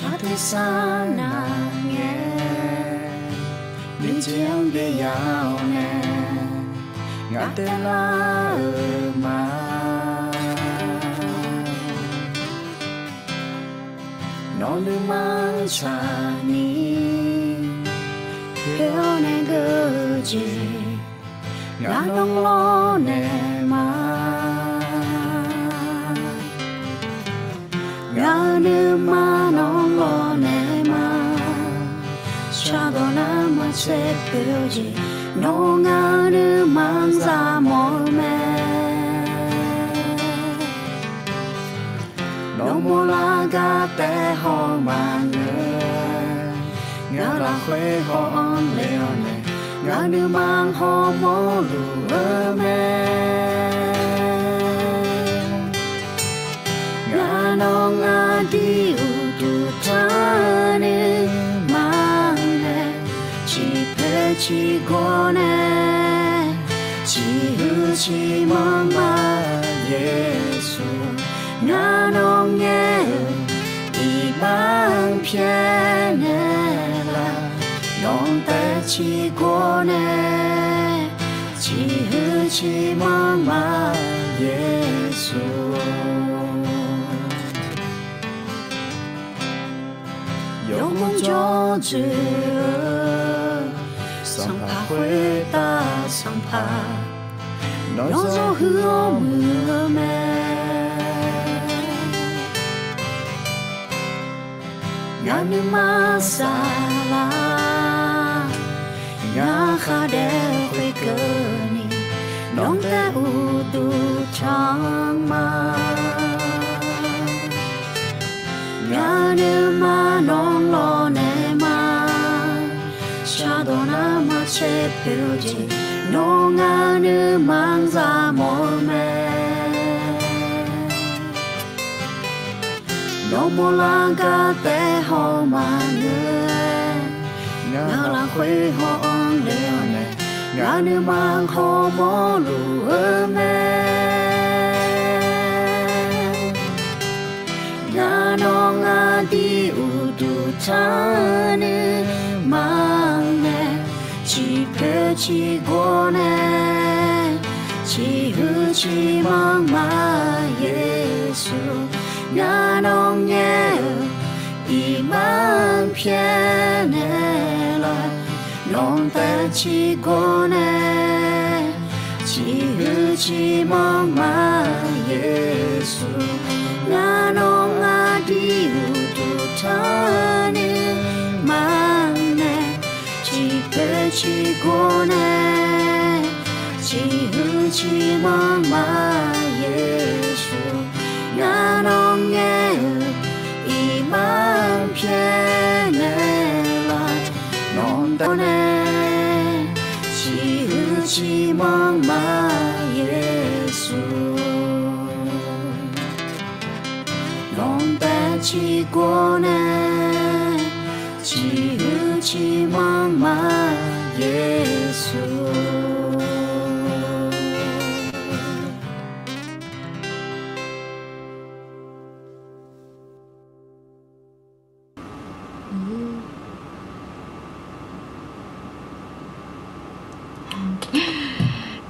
cha thế xa nàng nghe đi chiang để yao nè ngã tê la mà nó đưa mang cha ni theo nè gơ gì ngã đông lo nè mà ngã đưa mà nó lo nè mà cha đó na mà sẽ biểu gì nó ngã đưa mang ra mỏi mẹ nó mua la ga té ho mà ngã là khuê ho leo nè ngã đưa mang ho mô lùa mẹ ngã nó ngã đi u tu ta nè mang nè chỉ phê chỉ có nè chỉ hư chỉ mong mà Giêsu ngã nó nghe đi mang phía nè là non té chỉ có nè chỉ hư chỉ mong mà Giêsu yêu mong cho chữ sang pha khuê ta sang pha nói gió hứa mưa mẹ ngã nước ma xa la ngã khá đeo khuê cơ ni nông té u tu trăng ma ngã nước ma non lo nè ma cha đó na mà che biểu gì nó ngã nước mang ra mỏi mẹ nó mua la ga té ho mà ngã là khuê ho leo nè ngã nước mang ho mô lùa mẹ ngã nó ngã đi u tu ta nè mang nè chỉ phê chỉ có nè chỉ hư chỉ mang mà Giêsu ngã nó nghe đi mang phía nè là non té chỉ có nè chỉ hư chỉ mang mà Giêsu ngã nó ngã đi u tu ta nè mang nè chỉ phê chỉ có nè chỉ hư chỉ mang mà Giêsu ngã nó nghe đi mang phía nè lại non té nè chỉ hư chỉ mang mà Giêsu non té chỉ có nè chỉ hư chỉ mang mà Giêsu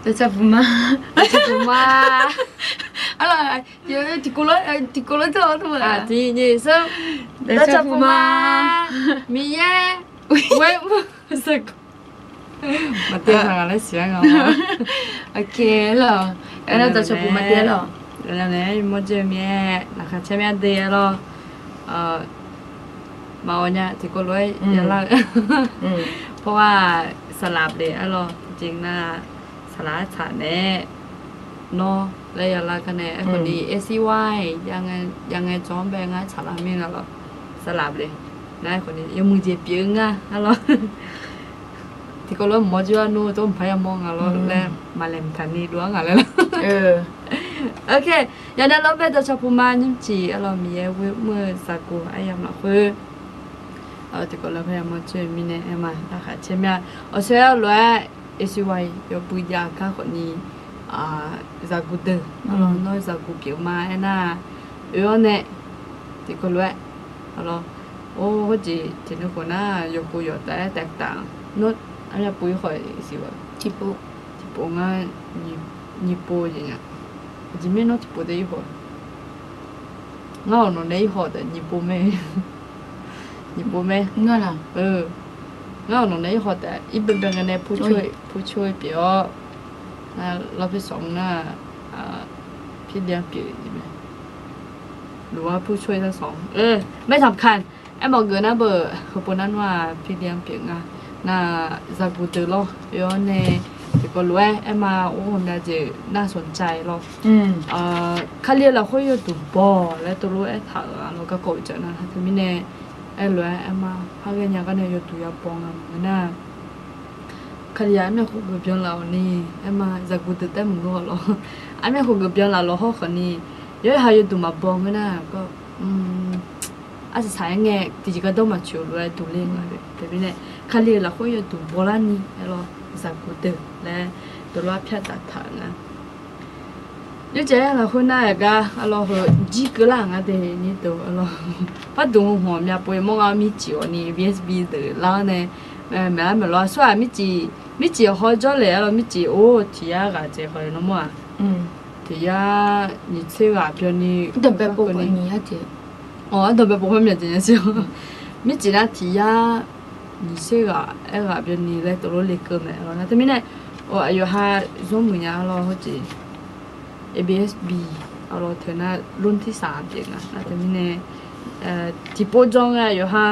Tachapuma. Ala, yo tikola to tu. À thì như sao? Tachapuma. Miye. Quên sao? Mà tiêu thằng lấy xíu ngon. Ok lo. Ana tachapuma dia lo. Là này mua chơi mẹ, là khát chơi mẹ dia lo. Màu nha thì cô nói giờ là, เพราะว่าสลับเดี๋ยวเราจริงนะสลับฉันเนี่ยเนาะแล้วอย่างไรกันเนี่ยคนดี SCY ยังไงจอมแบงอ่ะฉลาดไม่นะเราสลับเลยนะคนนี้ยังมือเจ็บเยอะอ่ะเราที่ก็รู้หมอจีว่านู่นต้องพยายามมองอ่ะเราแล้วมาเล่นทันนี้ด้วยอ่ะแล้วโอเคอย่างนั้นเราไปจะชอบพูดมายิ่งจีเรามีเมื่อสักกูไอ้ยามเราคือที่ก็เราพยายามมาช่วยมีเนี่ยมานะคะเช่นว่าเชื่อว่าSCY ยกปุยยาค่ะคนนี้จากกูเดินเราน้อยจากกูเกี่ยวมาไอ้น่ะเนี่ยที่ก็รู้เรา โอ้ก็จีทีนี้คนน่าโยกุโยแต่แตกต่างโน้ตอันนี้ปุ้ยคอยสิวะจิปุจิปุง่ายญี่ปุ่นอย่างเงี้ยจิไม่โน้ตจิปุได้ยี่ห้อเงาหนูได้ยี่ห้อแต่ญี่ปุ่นไม่ญี่ปุ่นไม่เงี้ยล่ะเงาหนูได้ยี่ห้อแต่อีเป็นกันในผู้ช่วยเปียวเราไปสองหน้าพี่เลี้ยงเปียวใช่ไหมหรือว่าผู้ช่วยทั้งสองไม่สำคัญไอ้บอกเกินนะเบอร์เขาพูดนั่นว่าพี่เลี้ยงเปียงอ่ะน่าจากกูเจอหรอเดี๋ยวในเดี๋ยวก็รู้ไอ้มาโอ้น่าจะน่าสนใจหรอเขาเรียนเราค่อยดูบอแล้วตัวรู้ไอ้ถามเราก็โกรธจังนะแต่ไม่แน่ไอ้รู้ไอ้มาพากันยังก็เนี่ยดูยาปองอ่ะมันน่าเขาเรียนไม่คุยกับเพื่อนเรานี่ไอ้มาจากกูเจอแต่มึงรู้หรอไอ้ไม่คุยกับเพื่อนเราห้องคนนี้เดี๋ยวให้ดูมาบองก็น่าก็อาจจะใช้ไงที่จะก็ต้องมาชิวเลยดูเล่นมาเลยแต่ไม่แน่เขาเรียนเราค่อยดูโบราณนี่เราจากกูเจอและตัวว่าพิจารณานะยูเจ้เราคนน่าก็เราเหรอจีกหลังอะเดี๋ยวนี้ตัวเราพัดดูหัวมีป่วยมองเอามีจีวันนี้ VSB เดี๋ยวแล้วเนี่ยแม่ไม่รอส่วนมีจีหอจ่อเลยเรามีจีโอ้ที่ยากอะเจ้าเขาเนาะมั้งที่ยา你这个边你等别不管你啊姐等别不管面真是มีจีน่าที่ยา你这个边你来多罗里个没了那他们呢อายุห้าช่วงมือนี้เราเขาจี ABSB เราเท่านั้นรุ่นที่3เองนะแต่ไม่แน่ที่โปรจงอายุห้า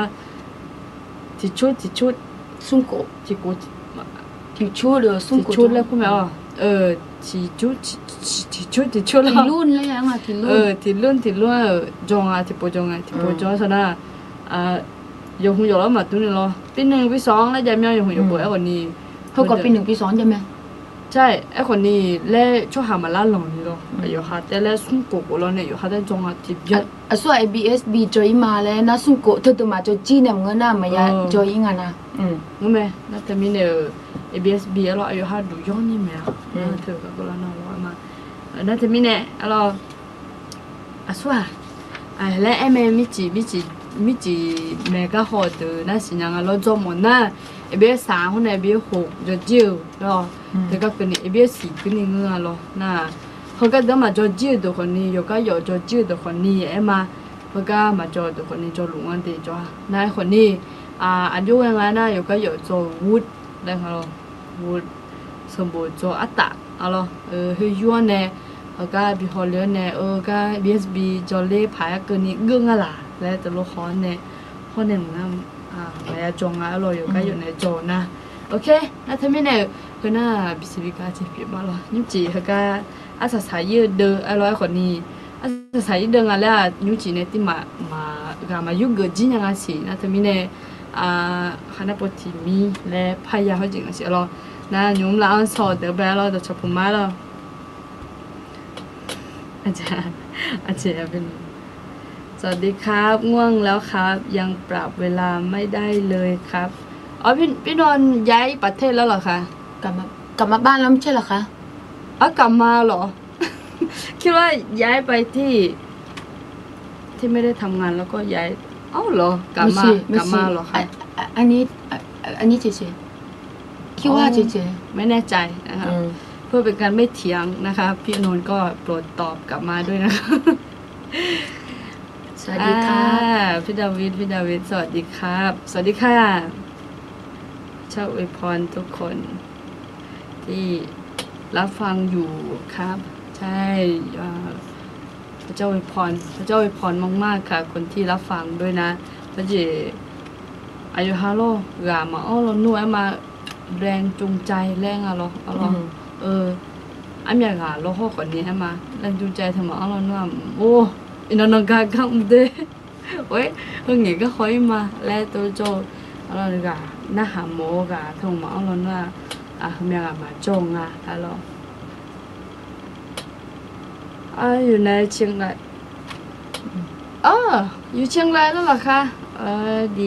ที่ชุดสุ่งโกที่ชุดเลยสุ่งโกชุดแล้วคุณแม่ที่ชุดแล้วที่รุ่นเลยอ่ะที่รุ่นจงที่โปรจงซะนะอยู่หุ่นยนต์แล้วมาตัวนี้เราปี1ปี2แล้วจะมีอยู่หุ่นยนต์บ่ไอ้คนนี้เขาก็ปี1ปี2ใช่ไหมใช่ไอ้คนนี้เล่ช่วยหามาล่าหลงนี่หรออยู่หาแต่เล่สุ่งโกะเราเนี่ยอยู่หาแต่จงอ่ะที่ยัดส่วน ABSB จอยมาแล้วนะสุ่งโกะเธอตัวมาจอยจีเนี่ยมึงน่ะไม่ยาจอยงั้นนะงั้นไหมนั่นแต่มีเนี่ย ABSB เราอายุหาดูย้อนนี่ไหมเธอกับเราเรามานั่นแต่มีเนี่ยเราส่วนแล้วไอ้แม่มิจิแม่ก็หอตัวนั่นสิยังเราจมหมดน่ะABS3คนไหนABS6จะจิ้วรอแต่ก็คนนี้ ABS4คนนี้เงี้ยรอน่ะเขาก็เดินมาจะจิ้วตัวคนนี้อยู่ก็อยู่จะจิ้วตัวคนนี้ไอ้มาเขาก็มาจะตัวคนนี้จะหลงอันเดียวจ้ะนายคนนี้อายุยังไงนะอยู่ก็อยู่จะวูดได้ค่ะรอวูดสมบูรณ์จะอัตตาอะไรเฮ้ยย้อนเนี่ยเขาก็บิฮอลเลียนเนี่ยก็ BSB จะเล่พายกันนี้เงื่อนอะไรแล้วแต่ลูกค้าเนี่ยคนเนี่ยมึงแม่จงอ่ะเราอยู่ก็อยู่ในโจนะโอเคแล้วถ้าไม่เนี่ยคือน่าบิสบิกาจะเปลี่ยนมาหรอนิ้วจีเขาก็อาศัยสายยืดเดินอะไรคนนี้อาศัยสายยืดเดินอะไรนิ้วจีเนี่ยที่มายุกจีนยังไงสินะถ้าไม่เนี่ยคณะปฏิมีและพายาเขาจริงสิเรานะยุ่งละอันสอดเดี๋ยวไปเราจะชอบผมมาแล้วอาจารย์เป็นสวัสดีครับง่วงแล้วครับยังปรับเวลาไม่ได้เลยครับพี่นนท์ย้ายประเทศแล้วเหรอคะกลับมาบ้านแล้วไม่ใช่เหรอคะกลับมาเหรอ คิดว่าย้ายไปที่ไม่ได้ทำงานแล้วก็ย้ายเหรอกลับมาเหรอคะอันนี้เฉยๆคิดว่าเฉยๆไม่แน่ใจนะคะเพื่อเป็นการไม่เถียงนะคะพี่นนท์ก็โปรดตอบกลับมาด้วยนะคะสวัสดีค่ะพี่ดาวิดสวัสดีครับสวัสดีค่ะชอบอวยพรทุกคนที่รับฟังอยู่ครับใช่พระเจ้าอวยพรมากๆค่ะคนที่รับฟังด้วยนะพระเจ้าอายุฮาโลกามาเราหน่วยมาแรงจูงใจแรงอะเราอันอย่างเราข้อก่อนนี้มาแรงจูงใจทำไมเราหน่วยโอ้อินนองกากังเด้เว้ยเฮงงี้ก็ค่อยมาแล้วตัวโจเราเลยกะน่าหาโมกะทงมาเราหน่วยเมียมาจงเราอยู่ในเชียงรายอยู่เชียงรายแล้วเหรอคะดี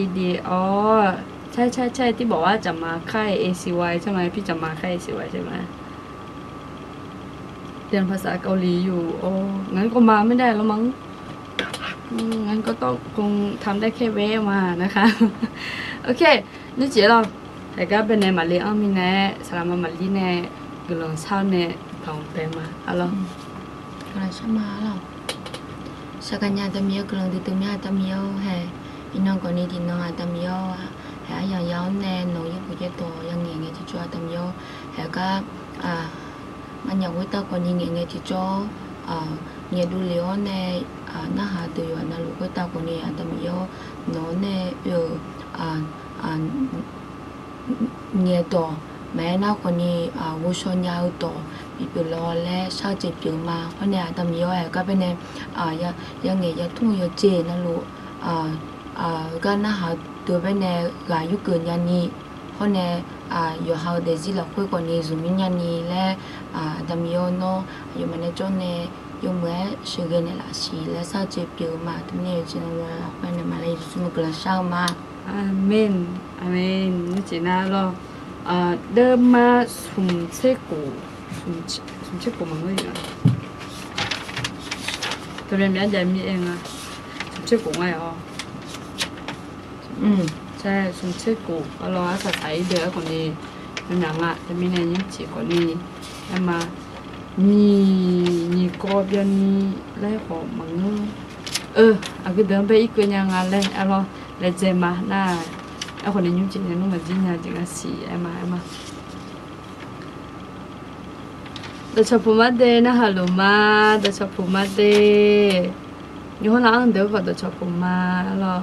ใช่ที่บอกว่าจะมาค่าย ACY ใช่ไหมพี่จะมาค่าย ACY ใช่ไหมเรียนภาษาเกาหลีอยู่งั้นก็มาไม่ได้แล้วมั้ง งั้นก็ต้องคงทำได้แค่แวะมานะคะโอเคนี่เจ๋อเราแต่ก็เป็นในมาเลอ้อมีแน่สลามาลีแน่กลองเช้าแน่ทองไปมาเอาล่ะกระชับมาแล้วสักอย่างตะเมียวกลางที่ตะเมียตะเมียวให้อีน้องคนนี้ที่น้องตะเมียวให้อย่างยาวแน่น้องยังผู้เจ้าตัวยังเงี้ยที่จ้าตะเมียวให้ก็มันอยากวิตาคนนี้เงี้ยที่จ้าเงี้ยดูเลี้ยวแน่น่าหาตัวอยู่น่ารู้วิตาคนนี้ตะเมียวน้องแน่อยู่เงี้ยตัวแม่น่าคนนี้วุ้ชนยาวตัวปีเปล่าและชาเจ็บเยอะมาเพราะเนี่ยตะมีอ้อยก็เป็นเนี่ยยังเงี้ยทุ่งยาเจนั่นลูกก็น่าหาตัวเป็นเนี่ยกายุเกินยันนี้เพราะเนี่ยอยู่หาเดซิเราคุยกันนี้จุมิยันนี้และตะมีอ้อยเนาะอยู่มันเนี่ยจนเนี่ยอยู่เมื่อสิ่งเงี้ยละสิและชาเจ็บเยอะมาตรงนี้จริงๆว่าเป็นเนี่ยมาเลยจุ่มกระช่างมาอาเมนอาเมนนี่จีน่าเราเดิมมาสุ่มเช็กูสุ่มเช็กูมันก็อยู่ตัวเรียนยังใหญ่มีเองสุ่มเช็กูไงใช่สุ่มเช็กูเราอาศัยใช้เดือคนนี้เป็นหนังจะมีในยิ่งจีคนนี้แต่มามีกอบยันนี้ไล่ของมันก็เดินไปอีกคนยังไงเลยเราเลยเจมาหน้าคนนี้ยุ่งจริงๆนุ่มมันจริงๆจริงๆสิมาเดี๋ยวชอบพูดมาเดนะฮัลโหลมาเดี๋ยวชอบพูดมาเดอยู่ห้องน้ำเดี๋ยวก็เดี๋ยวชอบพูดมาแล้ว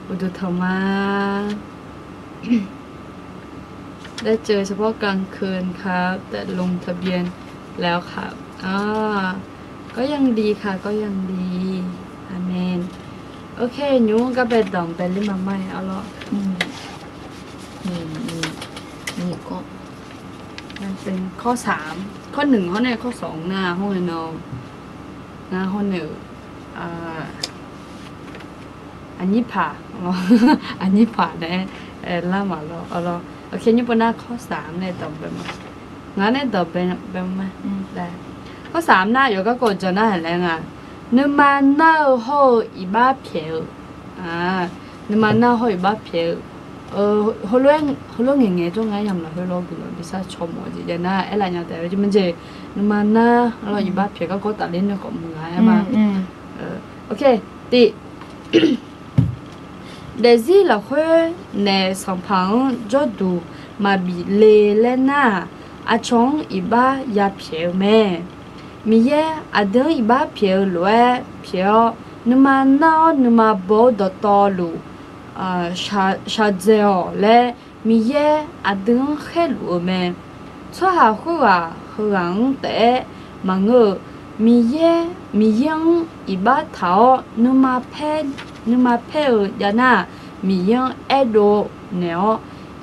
อุดทมาได้เจอเฉพาะกลางคืนครับแต่ลงทะเบียนแล้วครับก็ยังดีค่ะก็ยังดีอาเมนโอเคยูก็ไปดองไปริมาไม่เอาละนี่ก็มันเป็นข้อ3ข้อ1ข้อ2ข้อ2หน้าห้องนอนหน้าห้อง1อันนี้ผ่าอันนี้ผ่าได้ล่ามาแล้วเอาละโอเคนี่เป็นหน้าข้อ3ในต่อไปมางั้นในต่อไปมาได้ข้อ3หน้าอยู่ก็กดจนหน้าเห็นแล้ว你们那后一把票你们那后一把票好多人中间又唔落去攞佢咯，你晒錯冇字嘅啦，一嚟又第二隻乜嘢，你們那攞一把票個大連就咁嘅嘛，OK，第，但是落去呢上旁做度嘛比嚟咧呐，從一把一票咩？มีเยอะเดินอีบ้าเพียวรวยเพียวนึกมาหน้านึกมาโบดต่อลูชาเจอและมีเยอะเดินแค่ลูแม่ชัวหาหัวหลังแต่มังมีเยยังอีบ้าเท้านึกมาเพยานามียังเอโดเนีย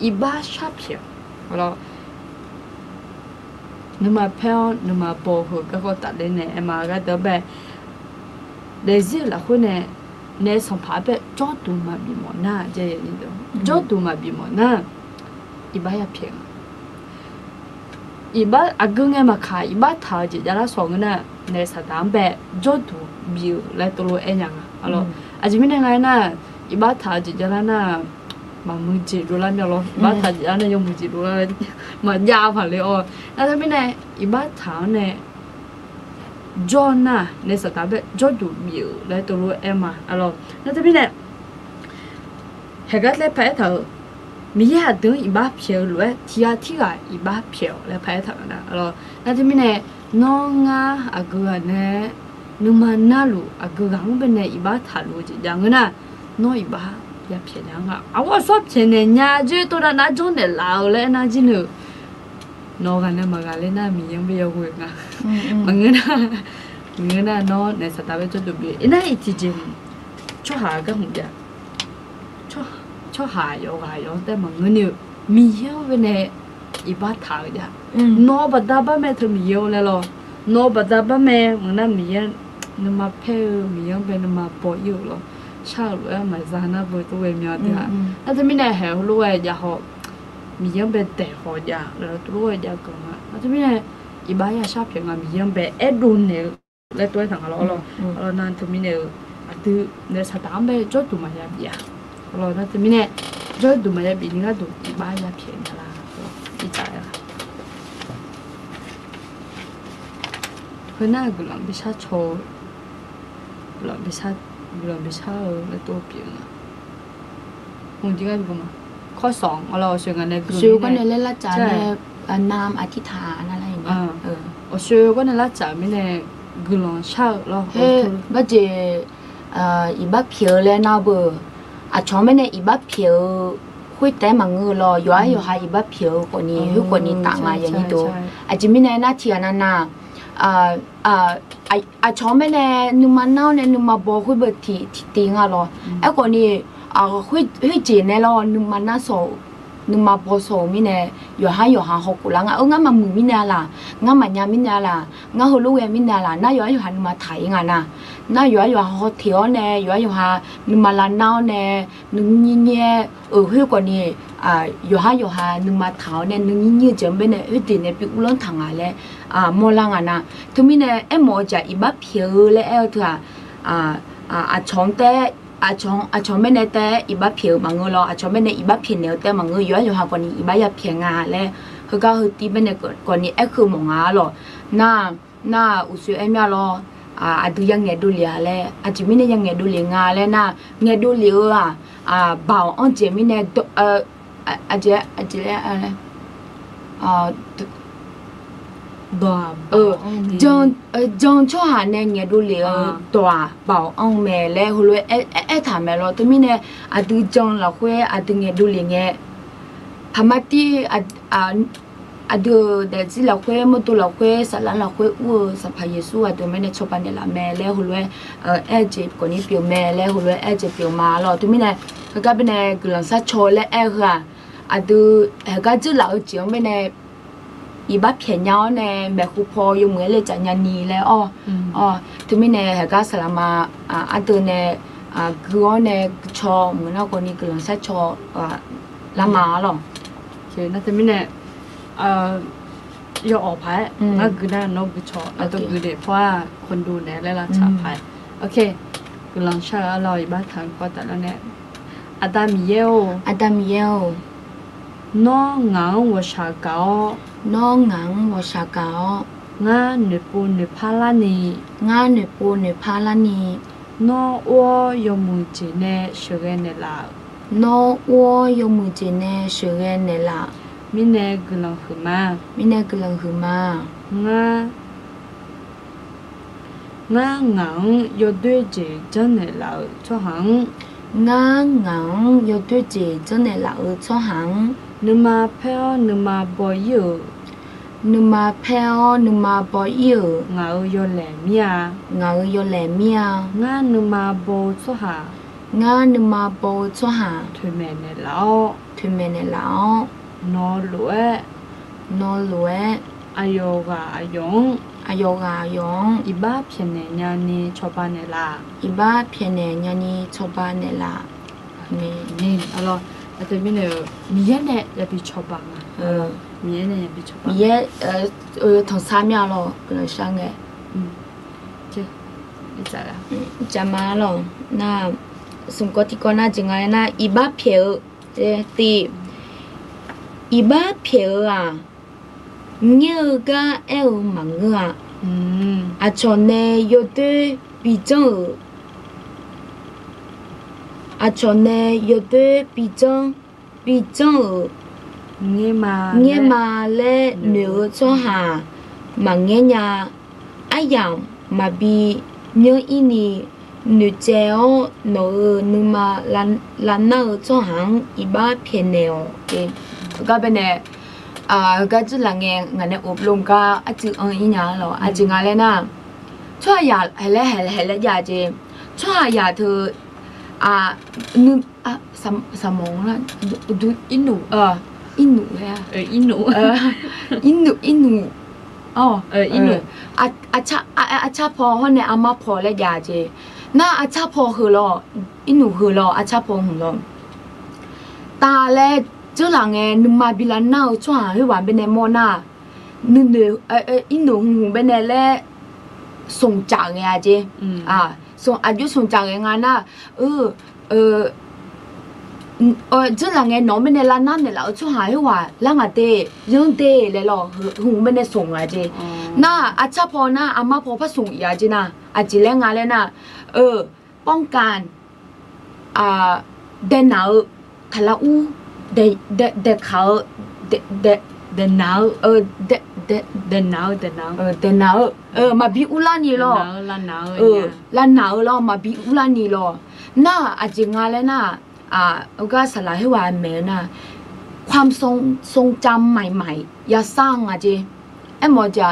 อีบ้าชาเพียวเรานึกมาเพลนึกมาโบหัวก็ตัดเลยเนี่ยมาก็เดี๋ยวแบบเดี๋ยวละคนเนี่ยสองพันแบบจอดดูมาบีมอน่าเจนี่ดูจอดดูมาบีมอน่าอีบ้าอย่าเพียงอีบ้าอากุงเอ็มาขายอีบ้าท้าจีจะละสองเนี่ยเนี่ยสถานแบบจอดดูบิวและตัวเองยังอะไรอาจจะไม่ได้ไงนะอีบ้าท้าจีจะละน่ะมามือจีดูแล้วเนี่ยหรอบ้าท้าจีเนี่ยยังมือจีดูแล้วมายาวผ่านเลยแล้วถ้าไม่ได้อีบ้าท้าเนี่ยจอน่ะในสถานแบบจอดูบิวและตัวเอ็มอะไรแล้วถ้าไม่ได้เหตุการณ์เลยไปเถอะมีเหตุดึงอีบ้าเพียวหรือที่ก็อีบ้าเพียวเลยไปเถอะนะอะไรแล้วถ้าไม่ได้น้องอากูเนี่ยนึกมาหน้าลูอากูกังเป็นเนี่ยอีบ้าท้าลูจีอย่างนั้นนะน้องอีบ้าอย่าเพียงอ่ะเอาว่าชอบเช่นเนี่ยจู่ตัวนั้นจงเดลาวเลยนะจีนูน้องกันเนี่ยมากันเลยนะมียังไม่ยอมคุยกันมันเงี้ยนะน้องในสถาบันจุดดูบีน่าอีทีจริงชอบหากันหุ่นจ้ะชอบหายองแต่มันเงี้ยมีเยอะเป็นเนี่ยอีบ้าถางจ้ะน้องบัดดาบ้าแม่เธอมีเยอะเลยหรอน้องบัดดาบ้าแม่มันน่ามีเยอะนึกมาเพลมีเยอะเป็นนึกมาปอยอยู่หรอชาลูกมาจานะบุตรเวมีอะไรแล้วจะไม่ได้เหรอลูกอยากหอบมียังเป็นแต่หอยากแล้วลูกอยากก่อนแล้วจะไม่ได้อีบ้าอยากชอบอย่างมียังเป็นดูเนี่ยแล้วตัวถังเรานานทุกมิเนอร์ 아들 내 사담배 저도 마야 비야 그러 나 때문에 저도 마야 비니가도 마야 피해라 이자야 그나 그럼 비사 초 그럼 비사 là tô biển à hùng tiếng Anh cơ màข้อ2เราเชื่อกันในกลุ่ม ชื่อก็ในเล่นละจานในนามอธิษฐานอะไรอย่างเงี้ยเชื่อก็ในละจานไม่ในกลุ่มชาเราเฮ้บัดเจอีบักเพียวเลยนะเบออ่ะชอบไม่ในอีบักเพียวคุยแต่มังเงอรอยู่หาอีบักเพียวคนนี้คือคนนี้ต่างมาอย่างนี้ตัวอาจจะไม่ในหน้าที่นั้นนะชอบไม่แน่นึกมันเน่าเนี่ยนึกมาบอกคุยเบิดที่ติงอ่ะหรอไอ้คนนี้คุยจีนเนี่ยหรอนึกมันน่าโสนึกมาบอกโสไม่แน่อยู่หาหกกุลังงั้นมามือไม่แน่ล่ะงั้นมันยาไม่แน่ล่ะงั้นหัวลูกเองไม่แน่ล่ะน่าอยู่หานึกมาไถงั้นน่ะน่าอยู่หาหอเที่ยวเนี่ยอยู่หานึกมาลานเน่าเนี่ยนึกเนี่ยคุยคนนี้อยู่หานึกมาเท้าเนี่ยนึกเนี่ยจำเป็นเนี่ยตีเนี่ยปีอุลนทางอะไรมอลังนะทุกมีเนี่ยหมอจะอีบ้าเพียวเลยเถอะชงแต่ชงไม่เนี่ยแต่อีบ้าเพียวมังเงอรชงไม่เนี่ยอีบ้าเพียวเนี่ยแต่มังเงออยู่หาคนนี้อีบ้าอยากเพียงงาเลยเขาก็ตีเป็นเนี่ยก่อนนี้คือมองงาหรอน่าอุศมีหรอดูยังเงี้ยดูเลี้ยเลยจะมีเนี่ยยังเงี้ยดูเลี้ยงงาเลยนะเงี้ยดูเลี้ยบ่าวอันเจมีเนี่ยอาจจะอะไรจงช่วยหาเนี่ยเงี้ยดูเลยตัวบ่าวอังแม่เลยหัวเลยถามแม่เราตัวมีเนี่ยดูจงเราคุยดูเงี้ยดูเลยเงี้ยพม่าที่ดูเดี๋ยวที่เราคุยมุตุเราคุยสารเราคุยสัพพเยซูตัวไม่เนี่ยชอบปันเนี่ยละแม่เลยหัวเลยเจ็บคนนี้เปลี่ยวแม่เลยหัวเลยเจ็บเปลี่ยวมาเราตัวมีเนี่ยก็เป็นเนี่ยกลุ่มสัตว์โชว์เลยค่ะดูก็จะเราเจียงเป็นเนี่ยอีบ้าเพียงเงาเนี่ยแม่ครูพออยู่เหมือนเลยจันยานีแล้วถึงไม่เนี่ยก็สลามาตัวเนี่ยคือเนี่ยชอเหมือนเราคนนี้กลุ่มสัตว์ชอละมาหรอโอเคน่าจะไม่เนี่ยอย่าออกไปน่าคือได้นกกุชอแล้วตัวคือเด็กเพราะว่าคนดูเนี่ยและราชาไปโอเคกำลังชาเราอีบ้าทางก็แต่แล้วเนี่ยอาดามิเยลน้องหงังวัชากาน้องหงังวัชากางาเนปูเนพาลานีน้องวัวยมุจิเนเชเรเนลามิเนกลังหืมางาหงังยอด้วยเจจันเนลาช่อหังงาหงังยอด้วยเจจันเนลาช่อหังนึมาเพลนึมาบอยนึมาเพลนึมาบอยงาโยแหลมียงานึมาโบช่อหาทุเมเนลานอหลวยอโยกาอายงอีบ้าเพียงเนญานีชอบานเนลานี่อะไรแต่ไม่เนี่ยมีเยอะเนี่ยจะไปชอบบ้างมีเยอะเนี่ยไปชอบบ้างมีเยอะทั้งสามอย่างหรอก็เลยช่างไงเจ้าจะละจะมาหรอน่าสมกติก่อนน่าจะไงน่าอีบ้าเพียวเจตีอีบ้าเพียวเงี้ยก็มังชอนเนยยดปีจังชอนเนยยดปีจังเงี้ยมาเล่เนื้อช่อหามังเงี้ยอายังมาบีเนื้ออินีเนื้อเจ้าเนื้อมาลันเนื้อช่อหางอีบ้าเพียนเนวก็เป็นเนี่ยก็จะหลังเงี้ยงั้นเนี่ยอบรมก็อาจจะอีหยังหรออาจจะงั้นเลยนะช่วยอย่าให้เลยอย่าเจช่วยอย่าเธอนึกสมองละดูอินูอินูเลยอินูอินูอินูอาชาพอเขาเนี่ยอามาพอแล้วอย่าเจน่าอาชาพอคือหรออินูคือหรออาชาพอของหรอตาแล这两个你妈比那闹穿去玩边的莫那，你อินูหู边的嘞， ส่งจากไงเจส่งอายุส่งจากไงน่ะ这两个农民的拉那的老出海话，两个的用的来咯，红们的送来着。那阿cha婆那阿妈婆怕送呀着呐，阿只两个嘞呐，ป้องกันเดนหนาวทะละอูเดเขาเดนหนาวเดนหนาวมาบีอุลานี่咯ลาหนาว咯มาบีอุลานี่咯น่าอาจงาเลยน่ะก็สลายให้ว่าแม่น่ะความทรงจำใหม่ๆอย่าสร้างอ่ะเจไอ้หมอจะ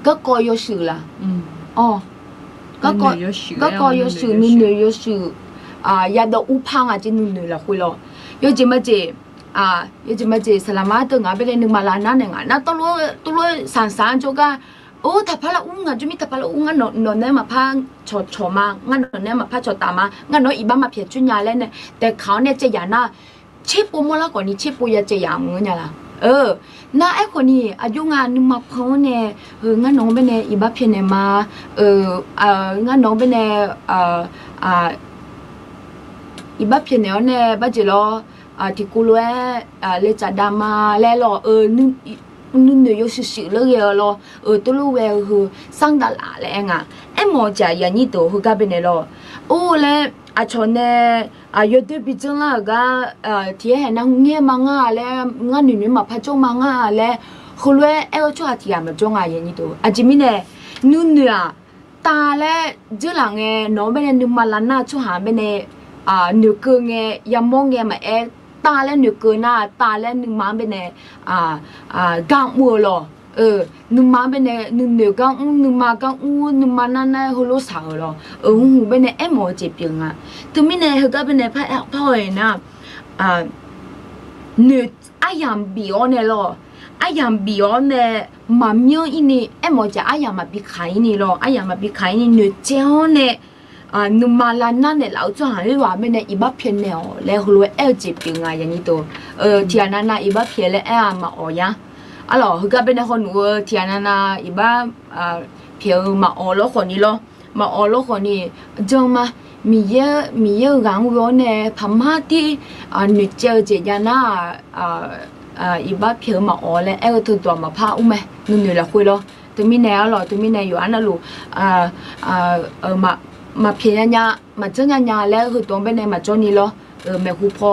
ก็กอยสื่อล่ะอ๋อก็กอยสื่อนี่เนยสื่อยาดอุพังอ่ะเจนู่นเลยละคุย咯ยจิมาเจยจิมาเจสลามาตึงไปเลยนึงมาลานั่นเองน่ะตัวสานโจก็โอ้ถ้าพละอุ้งอ่ะจะมีถ้าพละอุ้งงั้นนอนเนี่ยมาพังชอมางั้นนอนเนี่ยมาพังชอตามางั้นนอนอีบ้ามาเพียจุนยาเล่นเนี่ยแต่เขาเนี่ยจะอย่างน่ะเชฟปูมัวละก่อนนี้เชฟปูยาจะอย่างมึงเนี่ยล่ะน่าไอ้คนนี้อายุงานนึงมาพังเนี่ยงั้นน้องเป็นเนี่ยอีบ้าเพียเนี่ยมางั้นน้องเป็นเนี่ยอีบ้าเพียเนี่ยเนี่ยบ้าจิโร่ที่กูรู้เลจัดดามาแล้วหรอนึกเยอะสุดๆเลยเหรอตัวรู้ว่าคือสังดาลาเลยไงไอ้หมอจ่ายยันนี่ตัวคือกับเป็นเหรอโอ้เลยชนเนี่ยยอดดูพิจารณาก็ที่เห็นนั่งเงี้ยมังแล้วงั้นหนูมาพัชงมังแล้วคือเลยช่วยที่มาจงยันนี่ตัวจิมิเนี่ยนู่นเนี่ยตาแล้วเจ้าหลังน้องเป็นนึกมาล้านหน้าช่วยหาเป็นนึกเกงยามองมาตาแล้วนึกเกินน่ะตาแล้วนึกมาเป็นกังมัวหรอนึกมาเป็นนึกกังนึกมากังนึกมานั่นหัวล้อสาวหรอหูเป็นหมอเจ็บยังอ่ะถึงมีเนี่ยเขาก็เป็นพ่อเองนะนึกยามบีอเนี่ยหรอยามบีอเนี่ยมาเมียอินี่หมอจะยามมาบีขายนี่หรอยามมาบีขายนี่นึกเจ้าเนี่ยนุมาลานั่นเนี่ยเราจะหาได้ว่าไม่เนี่ยอีบ้าเพียนเนี่ยแล้วหัวเจ็บยังไงอย่างนี้ตัวที่อันนั้นอีบ้าเพียนแล้วมาอ๋อยะอ๋อคือก็เป็นคนหัวที่อันนั้นอีบ้าเพียมาอ๋อแล้วคนนี้咯มาอ๋อแล้วคนนี้จังมามีเยอะกังวลเนี่ยพม่าที่นึกเจอเจียนะอีบ้าเพียมาอ๋อแล้วตัวมาพาอุ้มไหมนู่นละคุย咯ถึงมีแนวหรอถึงมีแนวอยู่อันนั้นลูมาเพียญามาเจ้าญาแล้วคือตัวเป็นในมาจนนี่เหรอแม่ครูพอ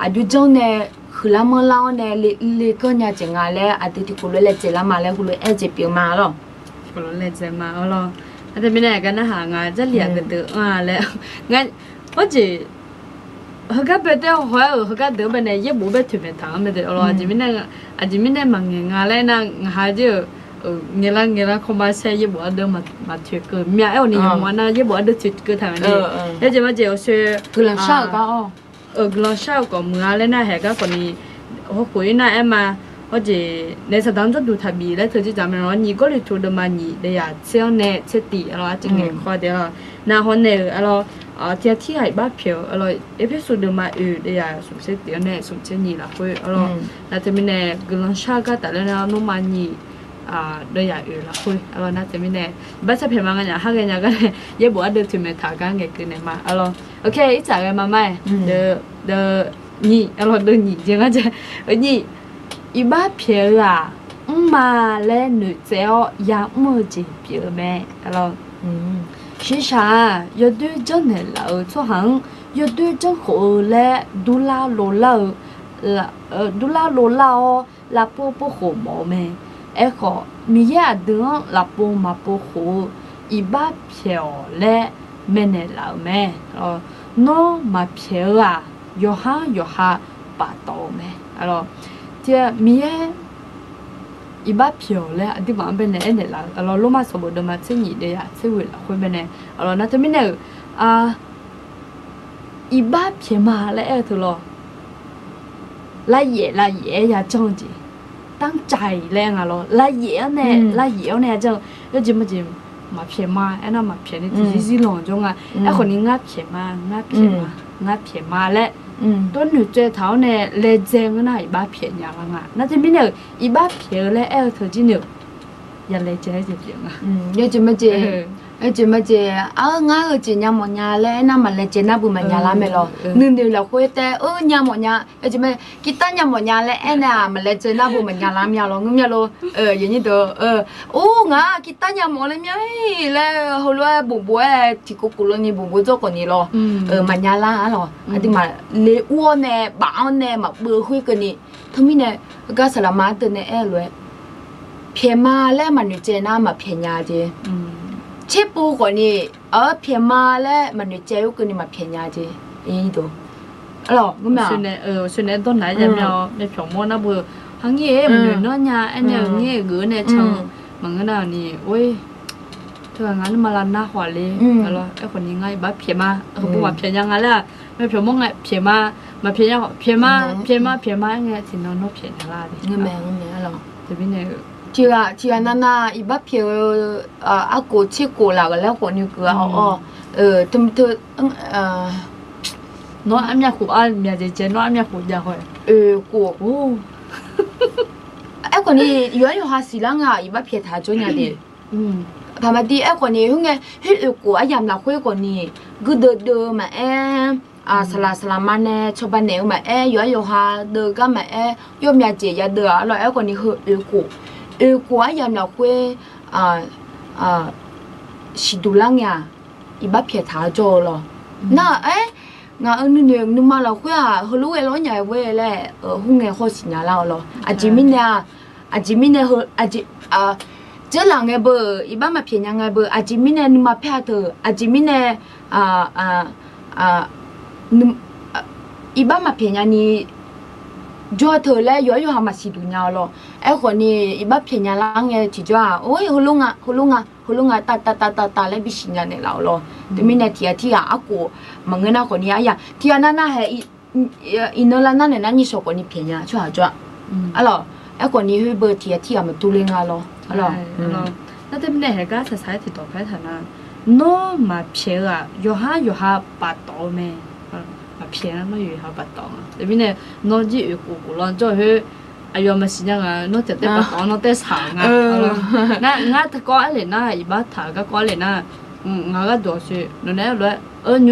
อายุเจ้าเนี่ยคือละเมื่อเล่าเนี่ยเล็กก็ญาจะงานแล้วอาทิตย์ที่คุณเลยเจละมาแล้วคุณเลยเจ็บเปียมาหรอคุณเลยเจมาหรออาจจะไม่แน่กันนะหางานจะเลี้ยงกันเดือแล้วงั้นว่าจีเขาก็ไปเที่ยวหัวเขาก็เดินไปในยี่บุไปถึงไปทางไม่ได้หรออาจจะไม่ได้มังงานแล้วนะหาเจอเงี้ยคงมาใช้ยี่บัวเดิมมาถือเกินเมียเอานี่ยังวันน่ะยี่บัวเดิมถือเกินทำไมเนี่ยแล้วจะมาเจอเชื่อกลังเช้าก็กลังเช้าก็เมื่อแล้วนะเหก็คนนี้เขาคุยน่ะมาว่าจะในสถานที่ดูทะเบียนแล้วเธอจะจำไม่รู้นี่ก็เลยถูกดำเนินนี่เดี๋ยวเชื่อเนี่ยเชื่อตีอะไรจริงเนี่ยข้อเดียวน่าคนเนี่ยอะไรที่ให้บ้าเพียวอะไรพิสูจน์ดำเนินเดี๋ยวสมเชื่อตีเนี่ยสมเชื่อนี่ละคุยอะไรแล้วจะมีเนี่ยกลังเช้าก็แต่แล้วนะนุ่มมันนี่โดยอย่างอื่นละคุยอะไรน่าจะไม่แน่บ้านจะเพียงมากันอย่างห้ากันอย่างก็เลยยี่บัวเดินถึงเมถากันเกินเนี่ยมาอะไรโอเคอีจ่ายกันมาไหมเดนี่อะไรเดินนี่จริงก็จะนี่อีบ้าเพียอ่ะมาเล่นหนูเจ้ายามือจีเปียแม่อะไร其实有对真的老做行有对真好嘞杜拉罗拉杜拉罗拉哦拉不好毛咩ก็มีแย่เดือดลับปูมาปูหูอีบ้าเพียวและแม่เนี่ยเราแม่น้องมาเพียวโยฮาปาโตแม่เจ้ามีแย่อีบ้าเพียวและที่บ้านเป็นเนี่ยเราลูกมาสมบูรณ์มาเช่นนี้เดียเช่นเวลาคุยเป็นเนี่ยน่าจะไม่เนี่ยอีบ้าเพียวมาและถูกหรอละเอียอย่าจ้องจีตั้งใจแรงอะละเอียดเนี่ยจังแล้วจริงมาเพียมาไอ้นั่นมาเพียนี่ที่หลงจงไอ้คนนี้งับเพียมาและตัวหนูเจ้าเท้าเนี่ยเลเจงน่ะอีบ้าเพียอย่างน่ะน่าจะไม่เนี่ยอีบ้าเพียและเธอจีเนี่ย อย่าเลยเจ๊เจ็บอ่ะ要怎么接？要怎么接？啊，我个接伢么伢嘞，那么嘞接那不么伢拉没咯？恁丢了会得伢么伢，要怎么？其他伢么伢嘞，哎那么嘞接那不么伢拉咩咯？我咩咯？人家都我其他伢么嘞咩？嘞后来补补诶，提古古了你补补做过你咯？么伢拉咯？啊啲嘛嘞我呢，包呢嘛不会个你，他们呢个是啦嘛的呢哎嘞。偏嘛嘞嘛女接那么偏伢的，切不过你，偏嘛嘞嘛女接有个你嘛偏伢的，印度，咯，咁样。ส่วนต้นไหนจะไม่ผิวมอนะเบอร์ทั้งเย่มันอยู่นั่นเนี่ยอันเนี่ยเงี้ยกือเนี่ยช่างมันก็น่ะนี่โอ้ยเธองั้นมาลันหน้าขวาเลยแล้วไอ้คนยังไงบ้าเพียมาเขาบอกว่าเพียยังไงล่ะไม่ผิวมองไงเพียมาเพียยังเพียมาไงที่น้องนกเพียอะไรดิเงี้ยแม่咯，แต่พี่เนี่ยที่นั่นน่ะอีบ้าเพียวอากูเชี่ยกูแล้วก็แล้วคนอยู่ก็ทำน้องอันนี้ขู่อันนี้เจน้องอันนี้ขู่ยาหอยกูไอ้คนนี้ย้อนอยู่หาสิลังอ่ะอีบ้าเพียท่าจนยังดีพอมาดีไอ้คนนี้เฮ้ยเฮ้ยกูไอ้ยามเราคุยคนนี้กูเดินมาสลามันเนี่ยชาวบ้านเนี่ยมาย้อนอยู่หาเดินก็มาย่อมยาเจียเดินแล้วไอ้คนนี้เฮ้ยกูไอ้ยามเราคุยสิดูลังอ่ะอีบ้าเพียท่าจอหรอน่ะงานึกมาเราคุยเขารู้แล้วใหญ่เว้ยแหละหุ่งเงี้ยเขาสิญญาเราหรออาจิมิเนี่ยเจ้าหลังเงี้ยเบอร์อีบ้ามาเพียงยังไงเบอร์อาจิมิเนี่ยนึกมาเพียเธออาจิมิเนี่ยนึกอีบ้ามาเพียงยังนี่จ่อเธอแล้วย้อยหามาสิดูเงาหรอไอ้คนนี้อีบ้าเพียงยังลังเงี้ยที่จ่อโอ้ยเขาลุงอ่ะตาเลยบิชิญญาเนี่ยเราหรอแต่ไม่เนี่ยที่อากูมันเงินคนนี้อ่ะที่นั่นน่ะเฮ้อินนั่นเนี่ยนั่นนี่สกุลนี่เพียงยังช่วยจ่ออะไรไอ้คนนี้เฮ้ยเบอร์ที่มันตู้เลี้ยงอะไรอะไรแล้วแต่ไม่เนี่ยก็สายติดต่อไปฐานะโน้มาเพียอ่ะอยู่หาปัดต่อแม่มาเพียนะไม่อยู่หาปัดต่อแต่ไม่เนี่ยโน้ที่อยู่กูร้อนจ่อเฮ้ยอายุมาสิยังไงโน้จะได้ปัดต่อโน้ได้สางอ่ะน่ะงั้นถ้าก้อนเลยนะอีบ้าถาก็ก้อนเลยนะงั้นก็ดูสิโน้เนี่ยเลยห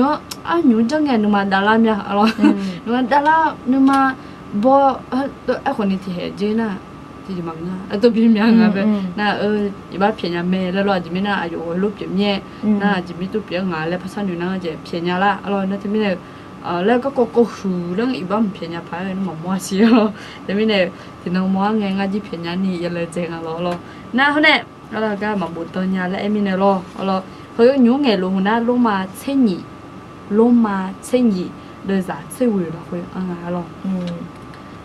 นูจังไงหนูมาดาราเนี่ยอะไรหนูมาดาราหนูมาบ่ไอ้คนนี้ที่เห็นจีน่ะที่จะมังน่ะตัวพี่เมียงอ่ะแบบน่ะอีบ้าเพียงยังแม่แล้วเราจะไม่น่าอายุรูปเพียงเนี่ยน่าจะมีตัวเพียงงานแล้วภาษาหนูน่าจะเพียงยังละอะไรน่าจะไม่ได้แล้วก็หูเรื่องอีบ้าเพียงยังพายน้องมัวเชียวแต่ไม่ได้ที่น้องมัวไงงานที่เพียงยังนี่ยังเลยเจงอ่ะเราน่าเขาเนี่ยแล้วก็มาบุตรตัวเนี่ยแล้วไอ้ไม่เนี่ยเราเขาอยู่ไงลงน่าลงมาเช่นนี้ลงมาเช่นนี้โดยจากเชื่อวิวเราคุยอะไรเรา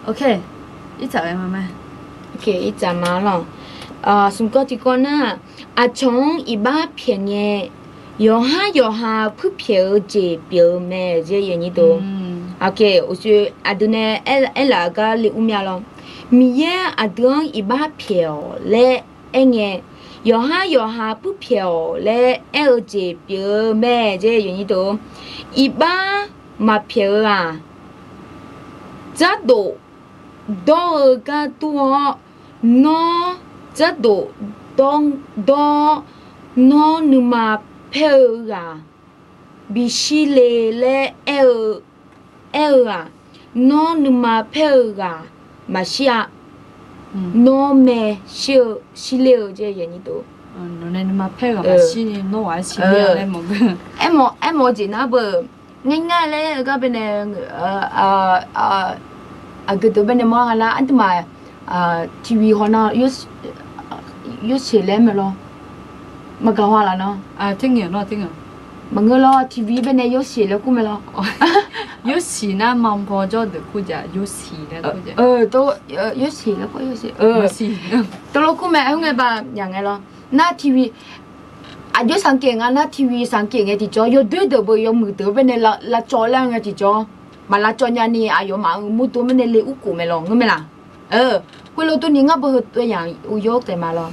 โอเคอีจ๋าไปมาไหมโอเคอีจ๋ามาหรอสมมติก่อนนะอาชงอีบ้าเพียงเงี้ย有哈不漂这表妹这样你都 OK 我说阿都呢那个礼物苗了米耶阿都一把漂嘞哎个有哈不漂嘞这表妹这样你都一把嘛漂啊这多个多喏这多喏你嘛เพลอ่ะบิชิเลเลเอลอ่ะนอนุมาเพลอ่ะมาเชียนอเมชิเลเจอย่างนี้ตัวนอนุมาเพลอ่ะมาชินอว่าชิเลอะไรหมดไอ้หมอจีน่าเบอร์ง่ายๆเลยก็เป็นก็ตัวเป็นมองอะไรอันที่มาทีวีเขาเนาะยุเฉลไหมล่ะมาก่อนแล้วเนาะ听见了มันก็รอทีวีเป็นในยุสีแล้วกูไม่รอยุสีน่ะมัมพอจะดูกูจะยุสีแล้วกูจะตัวยุสีแล้วก็ยุสีตัวเรากูไม่เอาไงบ้างอย่างไงล่ะหน้าทีวียุสังเกตงานหน้าทีวีสังเกตไงที่จอยดูตัวบ่ยมือตัวเป็นในละจอแล้วไงที่จอมาละจอเนี่ยนี่อายุมามือตัวเป็นในเลอุกูไม่ลองงั้นไหมล่ะกูเราตัวนี้ง่ะบ่ตัวอย่างอุยกแต่มาลอง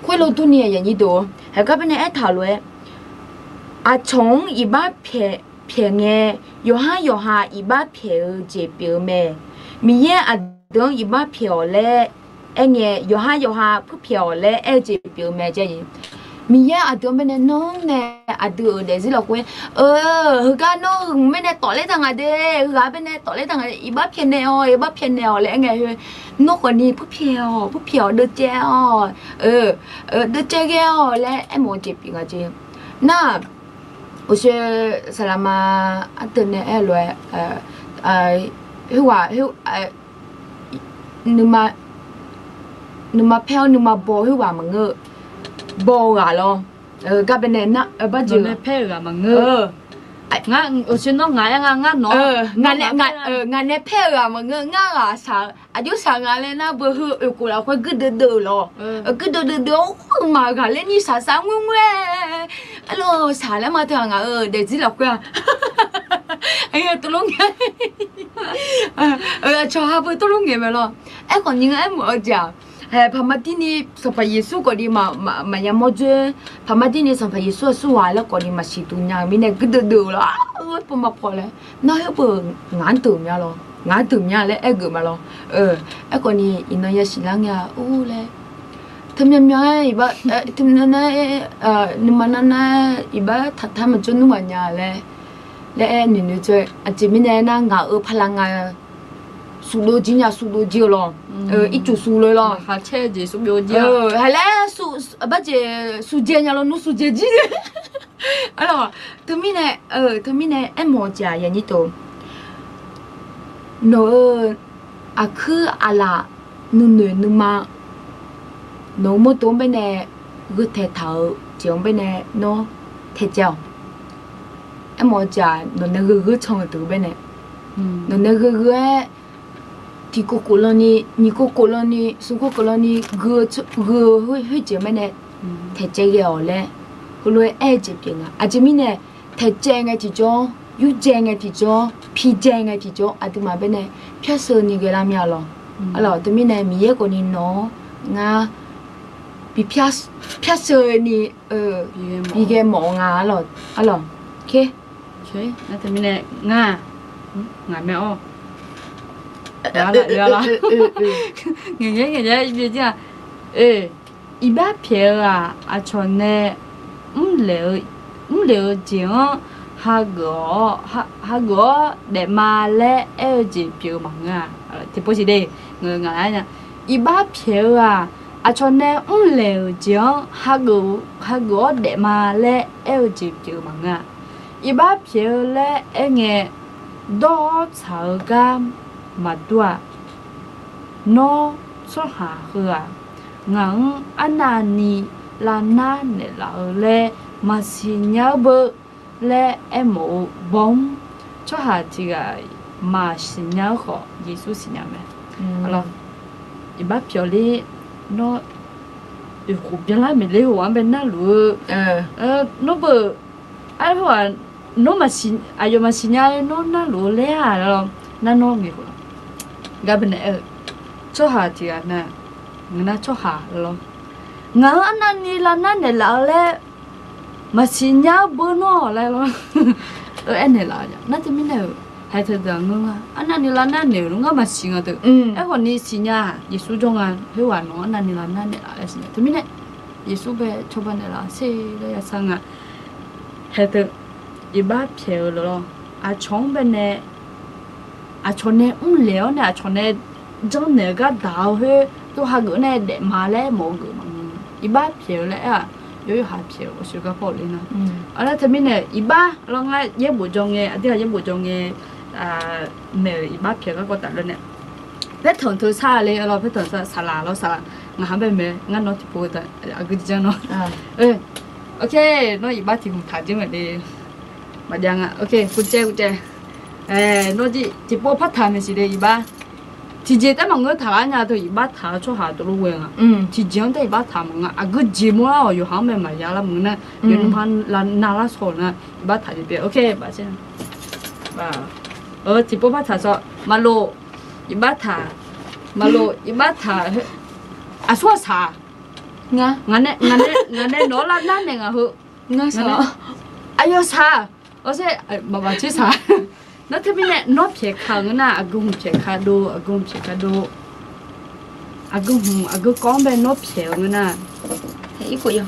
คุยเราตัวนี้อย่างนี้ดูเฮ้ยก็เป็นไอ้ถาเลยอาชงอีบ้าเพียงเงี้ยอยู่หาอีบ้าเพียเจ็บเปียวแม่มีเย่อดงอีบ้าเพียวเล่ anh nghe yo ha phúc phiểu lẽ em chỉ biểu mẹ chơi gì mình ở đó bên này nó nè ở đó để gì là quên cái nó bên này tỏ lấy thằng ở đây cái bên này tỏ lấy thằng ấy bắt phiền nèo lẽ nghe nó còn đi phúc phiểu được treo được treo kêu lẽ em muốn chụp những cái gì na我说萨拉玛啊，等下哎来迄话numa phèo numa bò迄话嘛ngơ bò à lo cái bên này na bắt giờ này phèo à mà ngơ ngã ở trên nó ngã nó ngã này phèo à mà ngơ ngã à sao chú sao ngã lên na bữa hư cô là phải cứ đờ lo cứ đờ mà ngã lên như sao ngoe alo sao lại mà thằng ngã để gì là quên anh tôi luôn nghe cho hai bữa tôi luôn nghe mà lo em còn những em ở nhà Pamatini sampai Yesus kau di ma yang moje Pamatini sampai Yesus suara kau di masih tunya mina gede lah pemapo le na apa ngantumnya lo ngantumnya le ego malo kau ni ino ya silangnya le temnya iba temnya mana na iba tata macam nu mana le ni ni je ajimina na ngau palangan sudo jinya sudo jiu lo ít chủ suเลยlo hạt che gì su biểu jiu hay là bắt je su jiu nhà lo nu su jiu gì alors thứ này em muốn trả vậy như tôi nó cứ là nu mà nó một tuần bên này cứ thể thở chiều bên này nó thể chào em muốn trả nó cứ trong từ bên này nó cứ thì cô colony số cô colony gơ hơi chế mấy này thể chế cái ole cô nói ai chế tiền à chỉ mình này thể chế ngay thì cho yu chế ngay thì cho pi chế ngay thì cho tụi mà bên này phía sau như cái làm gì lo alors tụi mình này mình có ní nó ngà bị phía sau ní bị cái mỏ ngà lo alors ok tụi mình này ngà mèo được rồi nghe gì chứ iba phiền à cho nên liệu chuyện ha gõ để mà lẽ gì phiền bằng à thì bố gì đây người ngài nha iba phiền à cho nên liệu chuyện ha gõ để mà lẽ gì phiền bằng à iba phiền lẽ nghe đó sợ cam mà đua nó số hạ hừa ngắn anh ni là na nè là lệ mà xin nhớ bơ lệ em mù bông cho hạ thì cái mà xin nhớ họ Giêsu xin nhớ mẹ alors il bác biểu đi nó cũng biết là mình lấy hoa bên na lúa nó bơ ai hỏi nó mà xin ai mà xin nhớ nó na lúa lẽ à rồi na nó nghỉ cái bên này cho hà thì anh nè người ta cho hà rồi ngã anh đi là anh này là lẽ mà xin nhá bữa nó lại rồi anh này là nó thì mình đều hay thật rằng ngưng anh đi là anh này đúng không mà xin à tự em còn đi xin nhá Giêsu trong anh hiểu hoàn nó anh đi là anh này là xin thì mình này Giêsu về cho bên này là xe đây sang à hay thật đi bắt phiền rồi trong bên này cho nên léo nè cho nên trong này cái đào hơi tôi hai người này để mà lấy một người bằng iba phiền lẽ à yếu hạt phiền của sự cái phổ lên nè ở đây thì mình này iba lo ngay dễ bổ trong nghe thì là dễ bổ trong nghe này iba phiền cái con tận lên nè vết thương thứ xa lên rồi vết thương xa là nó xa ngã hai bên mẹ ngã nó thì bổ tại cái gì nó ok nó iba thì cũng thả chứ mà đi mà đang okกุญแจnó chỉ bỏ phát thải mình chỉ để iba thì giờ tới mọi người thả nhà tôi iba thả cho hà tôi luôn à thì giờ tới iba thả mọi người cái gì mà ởอยู่ห้องmà giờ là mọi ngườiอยู่ในพันlà nào là số nè iba thả thì ok bà xem và chỉ bỏ phát thả cho mà lo iba thả số thả ngã nó là năn này hả ngã sao ai sao ở đây bà chứ sao nó thế bên này nó phải khang na agum phải khado 아그 껌배 높이요 그나 이거요.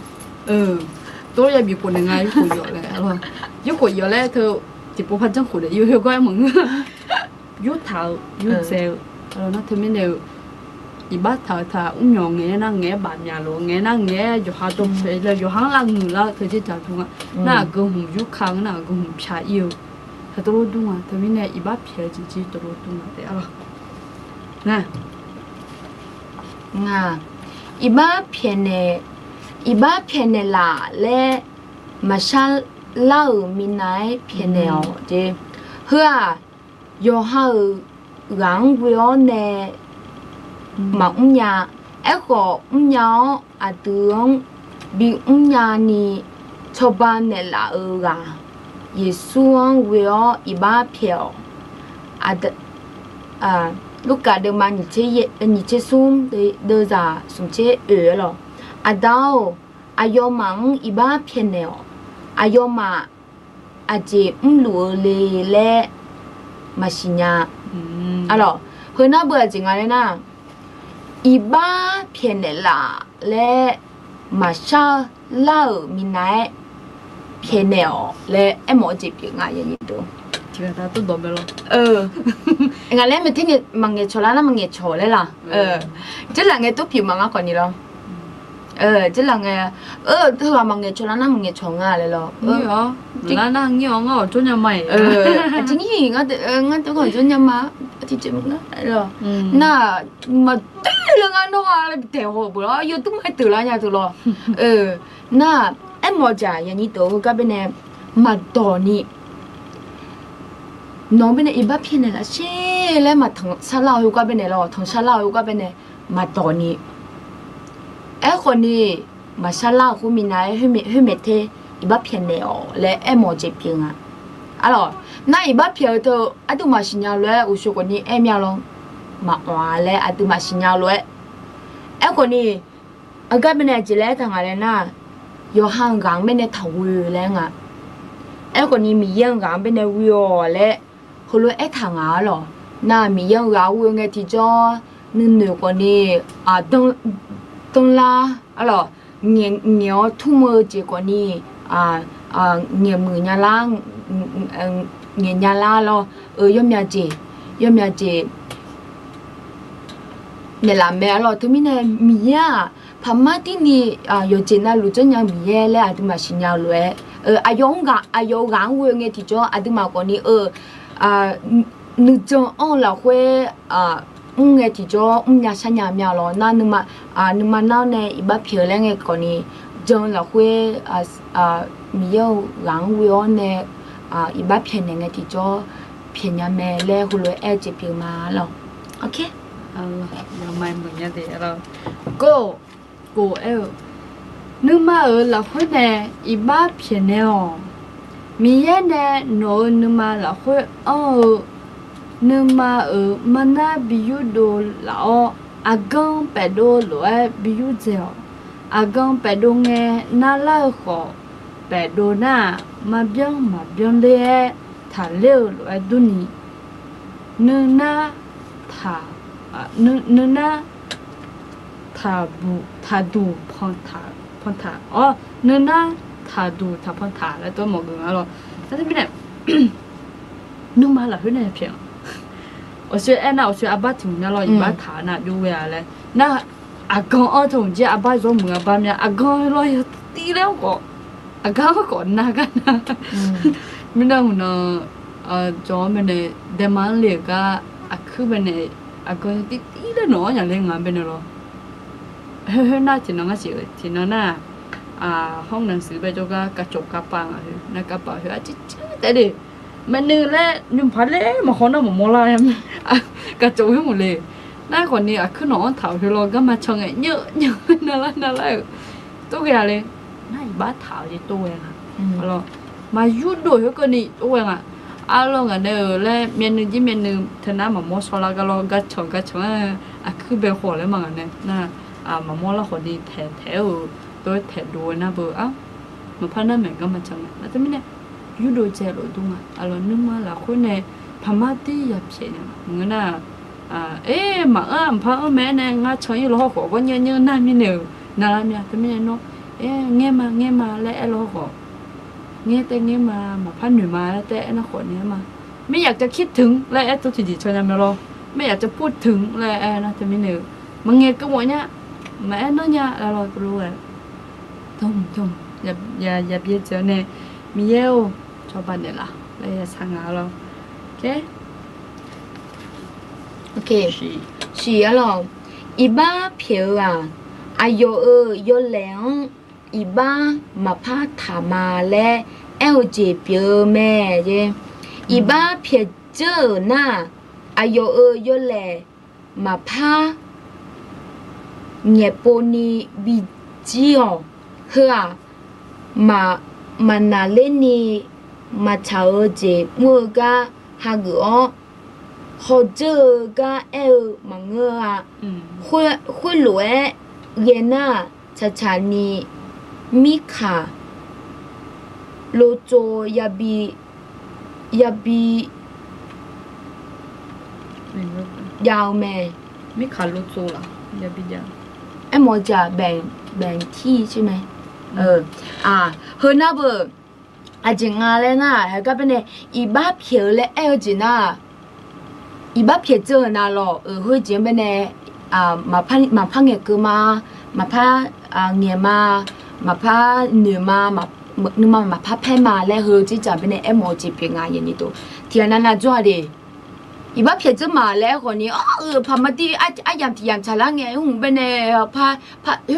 또 ya bị quần ngay quần giỏi này rồi giúp quần giỏi này thôi chỉ bộ phận trong quần này yêu hiệu coi mừng giúp thảo giúp sale rồi nó thêm mấy điều thì bắt thảo thảo nhỏ nghe nó nghe bạn nhà luôn nghe nó nghe dù họ trong phải là dù hắn là người là thời gian không ạ nó cứ hùng giúp khang nó cứ hùng trả yêu thật tôi đúng à thêm mấy này thì bắt phải chỉ tôi đúng à đấy rồi nè nga iba piene la le masal lao minai pieneo je hua yo ha gang wio ne ma nya eko nya adung bi nya ni choban ne la ga yesuang wio iba pieo ad lúc cả đều mà nhìn chế sum để đưa ra sum chế ở rồi à đâu ayo mang iba pianeo ayo mà chị lúa lê mà xí nhà rồi hồi nào bữa chị nói nè iba pianela lê mà sao lao mình này pianeo lê em muốn chị biết ngay như thế chị ta tôi đổ bê ngày lẽ mình thích nghe mang nghe chó lá mang nghe chó đấy là chứ là nghe tốtผิวmang còn gì đâu chứ là nghe thứ là mang nghe chó lá mang nghe chó ngà đấy lo lá nó nhiều ngõ chỗ nhà mày chính vì ngã tôi gọi chỗ nhà má thì chỉ mang đấy rồi na mà tất là ngã nó là theo hồ bữa yêu tôi mới từ lá nhà tôi lo na em mua trả nhà như tôi các bên này mà đỏ nị nó bên này iba phiền này là xe lấy mà thằng sa lao yêu qua bên này lo thằng sa lao yêu qua bên này mà tỏ nị ấy còn nị mà sa lao của mình này hơi mệt thế iba phiền này lấy em mua chế phiền rồi na iba phiền thôi anh tụi mà xin nhau rồi u số còn nị em nhau luôn mà hoa lấy anh tụi mà xin nhau rồi ấy còn nị ở cái bên này chỉ lấy thằng này na yêu hàng gang bên này thầu lấy ngà ấy còn nị mi yên gang bên này yêu lấy hồi lúc ấy thằng á rồi, na mình yêu gạo uống cái thì cho nên nhiều con đi đông la, rồi nhiều thu mơ chỉ con đi nhiều người nhà lang nhiều nhà la lo yếm nhà chị để làm mẹ rồi thì mình này mình à tham gia thì đi giờ chị na lúc cho nhà mình là thì mà xin nhau rồi ayong gang uống cái thì cho thì mà con đi nữ chồng ông là huế nghe thì cho nhà sang nhà mẹ lo na nhưng mà nào này iba phiền lên cái con này chồng là huế nhiều gang uống này iba phiền lên cái thì cho phiền nhà mẹ lên hồi lúc ấy chỉ phiền mà lo ok giờ mai mình nhà thì rồi cô em nhưng mà ở là huế này iba phiền nèo mi nè nó nhưng mà là huế nhưng mà ở mana biu đồ lão agang bè đồ loại biu dẻo agang bè đồ nghe na la khó bè đồ na mà biếng lê thả lêu loại đu nị nương na thả đủ phong thả nương na thả đủ thả phong thả là tôi một người rồi thế thì này nhưng mà là huế này phiền我说哎，那我说阿爸从那了，一把他那就回来了。那阿公儿童节阿爸说没阿爸面，阿公了又低了个，阿公个那个那，没那我呢做咩呢？得忙了个阿去边呢？阿公低了喏，人来俺边了。那ที่น้องก็สิที่น้องน่ะห้องหนังสือไปจกกระจกกระปังนะกระเป๋าเฮ้ยจิ๊ดแต่ดิมันนึงแล้วยุ่งพัดเลยมาคนน่ะหมอลายกระจกให้หมดเลยหน้าคนนี้ขึ้นหนอนเถาที่เราก็มาชงเยอะนั่นแหละตัวแกเลยน่าอีบ้าเถาที่ตัวเองอ่ะเรามายุดด้วยก็นี่ตัวเองอ่ะเรากันเด้อแล้วเมียนึงที่เมียนึงเธอหน้าหมอสลาก็เรากระชงคือเบลหัวเลยมั้งเนี่ยน่ะมาหมอละคนดีแถวตัวแถวดูนะเบอมาพันนั่นเหมือนก็มาชงแล้วแต่ไม่เนี่ยยูโดเจโรดุงเรานึกว่าเราคนเนี่ยพม่าที่ยับเสียเนี่ยงั้นน่ะ mà phá mẹ này ngã chơi lo khó có nhớ na mi nè na mi tụi mi nó nghe mà lẽ lo khó nghe mà phá nửa mà lẽ nó khó nghe màไม่อยากจะคิดถึงและตัวที่ดีชอยามรอไม่อยากจะพูดถึงและนะแต่ไม่เหนื่อยมันเงี้ยก็หมดเนี่ยแม่น้อยเนี่ยเรารู้อ่ะทุ่มอย่าเบียดเจอเนี่ยมีเยอะชอบบ้านเนี่ยล่ะและอย่าสั่งเราโอเคฉีอ่ะหรออีบ้าเพียวอ่ะอายุยศแล้วอีบ้ามาพาถามาและเจ็บเปียวแม่เย่อีบ้าเพียเจอหน้าอายุยศแลมาพาเงียปนีบิจิโอเฮือมานาเลนีมาชาวเจมัวกะฮากุอเขาเจอกะมังเงอะคุยหลวยเยน่าชานีมิคาโลโจยาบียาวแม่ไม่ขาดรถโซ่หรอยาบียาวหมอจะแบ่งที่ใช่ไหมเฮน่าเบอร์จริงอะไรนะก็เป็นอีบ้าเพียวและจริงนะอีบ้าเพียวเจอนะหรอเฮ้ยจริงเป็นมาพังเงกมาพังเงียมาพังเหนือมาพังแพ้มาและเฮ้ยจีจะเป็นหมอจีเพียงอย่างนี้ตัวที่นั่นน่ะจ้าดิอีบ้าเพียจะมาแล้วคนนี้พามาดียามที่ยามชาลังไงหุ่นเป็น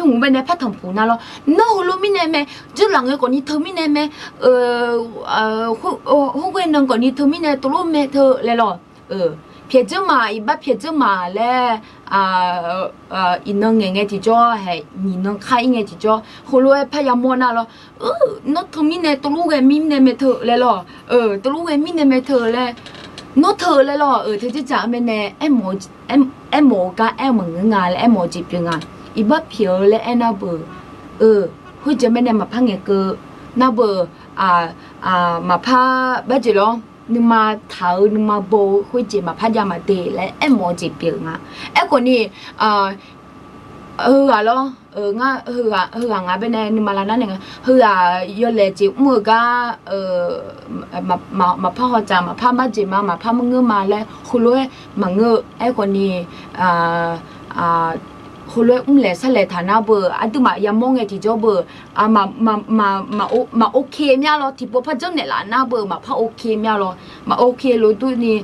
หุ่นเป็นพัดทำผูน่ะหรอน้องรู้มิเน่แม่จุดหลังไอ้คนนี้เธอมิเน่แม่หุ่นเป็นน้องคนนี้เธอมิเน่ตัวรู้แม่เธอเลยหรอเพียจะมาอีบ้าเพียจะมาแล้วอีน้องไงที่จ้าให้มีน้องใครไงที่จ้าหุ่นรู้พยายามมัวน่ะหรอน้องเธอมิเน่ตัวรู้ไงมิเน่แม่เธอเลยหรอตัวรู้ไงมิเน่แม่เธอเลยน้องเธอเลยหรอเธอจะจ่าเป็นหมอก็เหมือนงานและหมอจีบงานอีบ้าเพียวและน่าเบื่อหุ่นจะไม่ได้มาพังเงกน่าเบื่อมาพาแบบจี๋อนึกมาเท้านึกมาโบหุ่นจะมาพัดยามาเตะและหมอจีบงานคนนี้เหรอง่าง่าเป็นนึกมาแล้วนั่นเองยอดเลยจีมือก็มาพ่อจามาพ่อมาจีมาพ่อมึงเงือมาแล้วคุณรู้มังเงือคนนี้คุณรู้เลยสั่งเลยฐานะเบอร์ดูมายามองไงที่จอเบอร์มาโอเคเนี่ยหรอที่พอพัดเจ้าเนี่ยละน่าเบอร์มาพ่อโอเคเนี่ยหรอมาโอเครู้ตัวนี้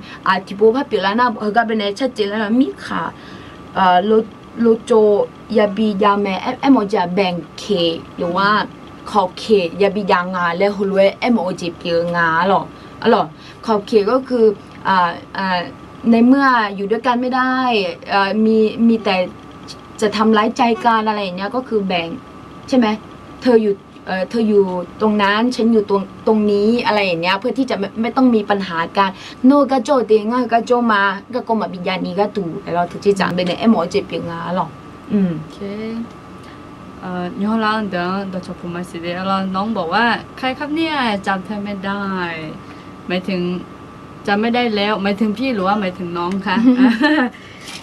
ที่พอพัดเปลี่ยนละน่าก็เป็นชัดเจนแล้วมีค่ะโลโจยาบียาแม่หมอจะแบ่งเคหรือว่าขอบเขตยาบียางาและหุ่นเว้หมอจะเปลี่ยนงาหรอขอบเขตก็คือในเมื่ออยู่ด้วยกันไม่ได้มีแต่จะทำร้ายใจกันอะไรอย่างเงี้ยก็คือแบ่งใช่ไหมเธออยู่ตรงนั้นฉันอยู่ตรงนี้อะไรอย่างเงี้ยเพื่อที่จะไม่ต้องมีปัญหากันโนก็โจเตงก็โจมาก็มาบิญญาณีก็ตูแล้วถึงจะจำเป็นหมอเจ็บเปียงงาหรอโอเคย้อนหลังเดี๋ยวชอบพูดมาสิเดี๋ยวน้องบอกว่าใครครับเนี่ยจำเธอไม่ได้หมายถึงจำไม่ได้แล้วหมายถึงพี่หรือว่าหมายถึงน้องคะ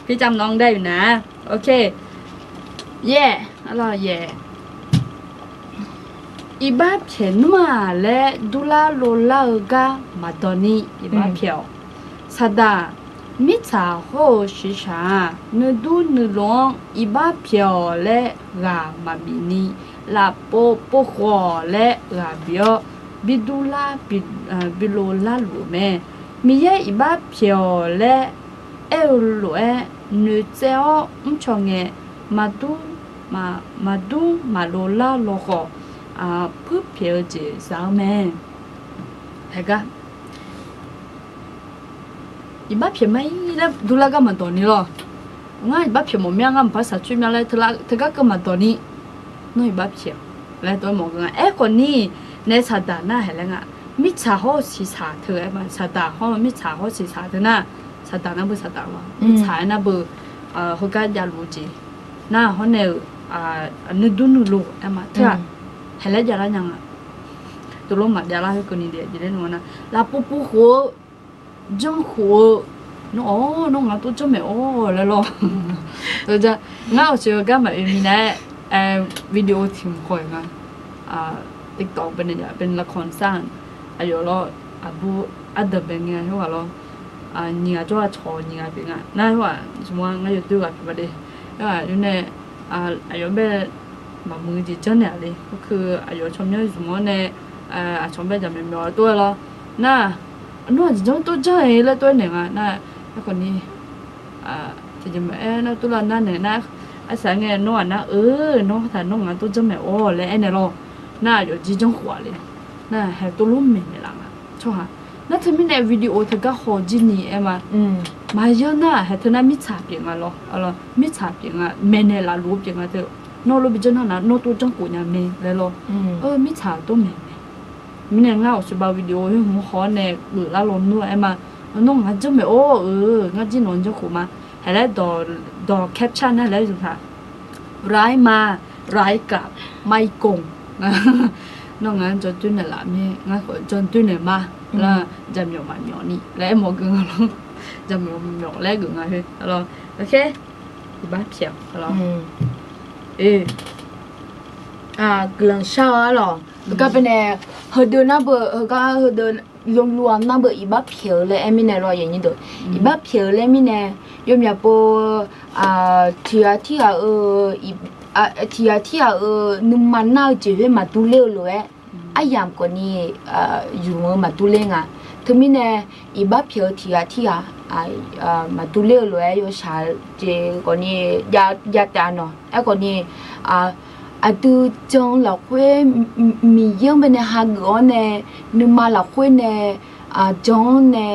พี่จำน้องได้อยู่นะโอเคอะไรอีบ้าเพียนมาและดูลาโลลากามาตอนนี้อีบ้าเพียวสดามิชาโฮชิชาเนดูเนลงอีบ้าเพียวและกามาบินีลาโปหัวและกาเบียวบิดูลาบิโลลาลูแม่มีแย่อีบ้าเพียวและหลวยเนื้อเจ้าชงเงมาโลลาโลโกเพื่อเพียวจีสาวแม่เห็นกะอีบ้าเพียวไม่แล้วดูแลกันมาตอนนี้หรอง่ายอีบ้าเพียวหมดเมียกันภาษาจีนมาเลยเธอก็มาตอนนี้น้อยอีบ้าเพียวแล้วตัวหมอกันคนนี้ในชาดาหน้าเห็นแล้วอ่ะมิชาโฮชิชาเธอมาชาดาเขามิชาโฮชิชาเธอน่ะชาดานั่นเป็นชาดาวะมิชาน่ะเป็นเขาก็ยาลูจีน่ะเขาเนี่ยนึกดูนึกรู้มาเธอเห็นแล้วยาละยังอ่ะตัวลมยาละให้คนนี้เดียวจะได้หนูนะลาปูหัวจงหัว nó ngã tôi cho mẹ là lo rồi giờ ngã chưa cái mà mình này video tìm khỏi ngà TikTok bên này bên là concern ai rồi lo abu ada bên nghe hiểu hả lo nhiều cho cho nhiều bên ngà nãyว่าสมมติngãอยู่ตัวกับไปดิอยู่ในai rồi bên màมือจีเจ้าเนี่ยเลยก็คือai rồiชมเนี่ยสมมติในชมbênจะมีมีตัวloน่ะนู่นจะตัวเจ้าเองแล้วตัวหนึ่งน่ะคนนี้จะมาน่ะตัวละนั่นเนี่ยน่ะสายเงี้ยนู่นน่ะนู่นถ้านู่นงั้นตัวจะไม่แล้วเนี่ยเราน่ะอยู่จีจงหัวเลยน่ะให้ตัวลุ่มเหม็นเลยล่ะชอบฮะน่ะที่มีในวิดีโอเธอก็ขอจีนี่มาเยอะน่ะให้เธอน่ะมิจฉาเปลี่ยนอ่ะล่ะมิจฉาเปลี่ยนเมเนล่ะรู้เปลี่ยนเธอโนรู้บิจน่ะโนตัวจงกูเนี่ยเมเลยล่ะมิจฉาตัวเมมีเนี่ยง่าสุบาวิดีโอที่ผมขอเนี่ยละลมด้วยมาน้องงั้นจะไม่งั้นจีนนจะขู่มาให้ได้ดอแคปชั่นให้ได้สุดท้ายร้ายมาร้ายกลับไม่โกงน้องงั้นจะตุ้นเนี่ยละมีงั้นจนตุ้นเนี่ยมาแล้วจะมีมาหยอนี่แล้วหมอกึ่งอะไรจะมีหยอแล้วกึ่งอะไรแล้วโอเคบ้าเพียวแล้วกลังเช้าหรอก็เป็นเฮเดินน่ะเบอก็เฮเดินรวมๆน่ะเบออีบ้าเพียวเลยมีเนี่ยรออย่างนี้ด้วยอีบ้าเพียวเลยมีเนี่ยยมยาโปที่นุ่มมันน่าจะเห็นมาตุเล่เลยยามกว่านี้อยู่มาตุเล่งถึงมีเนี่ยอีบ้าเพียวที่มาตุเล่เลยอยู่ชาเจกว่านี้ยาตาเนาะกว่านี้ตูจงหลักเว้มีเยอะเป็นหากอนเนี่ยนึกมาหลักเว้เนี่ยจงเนี่ย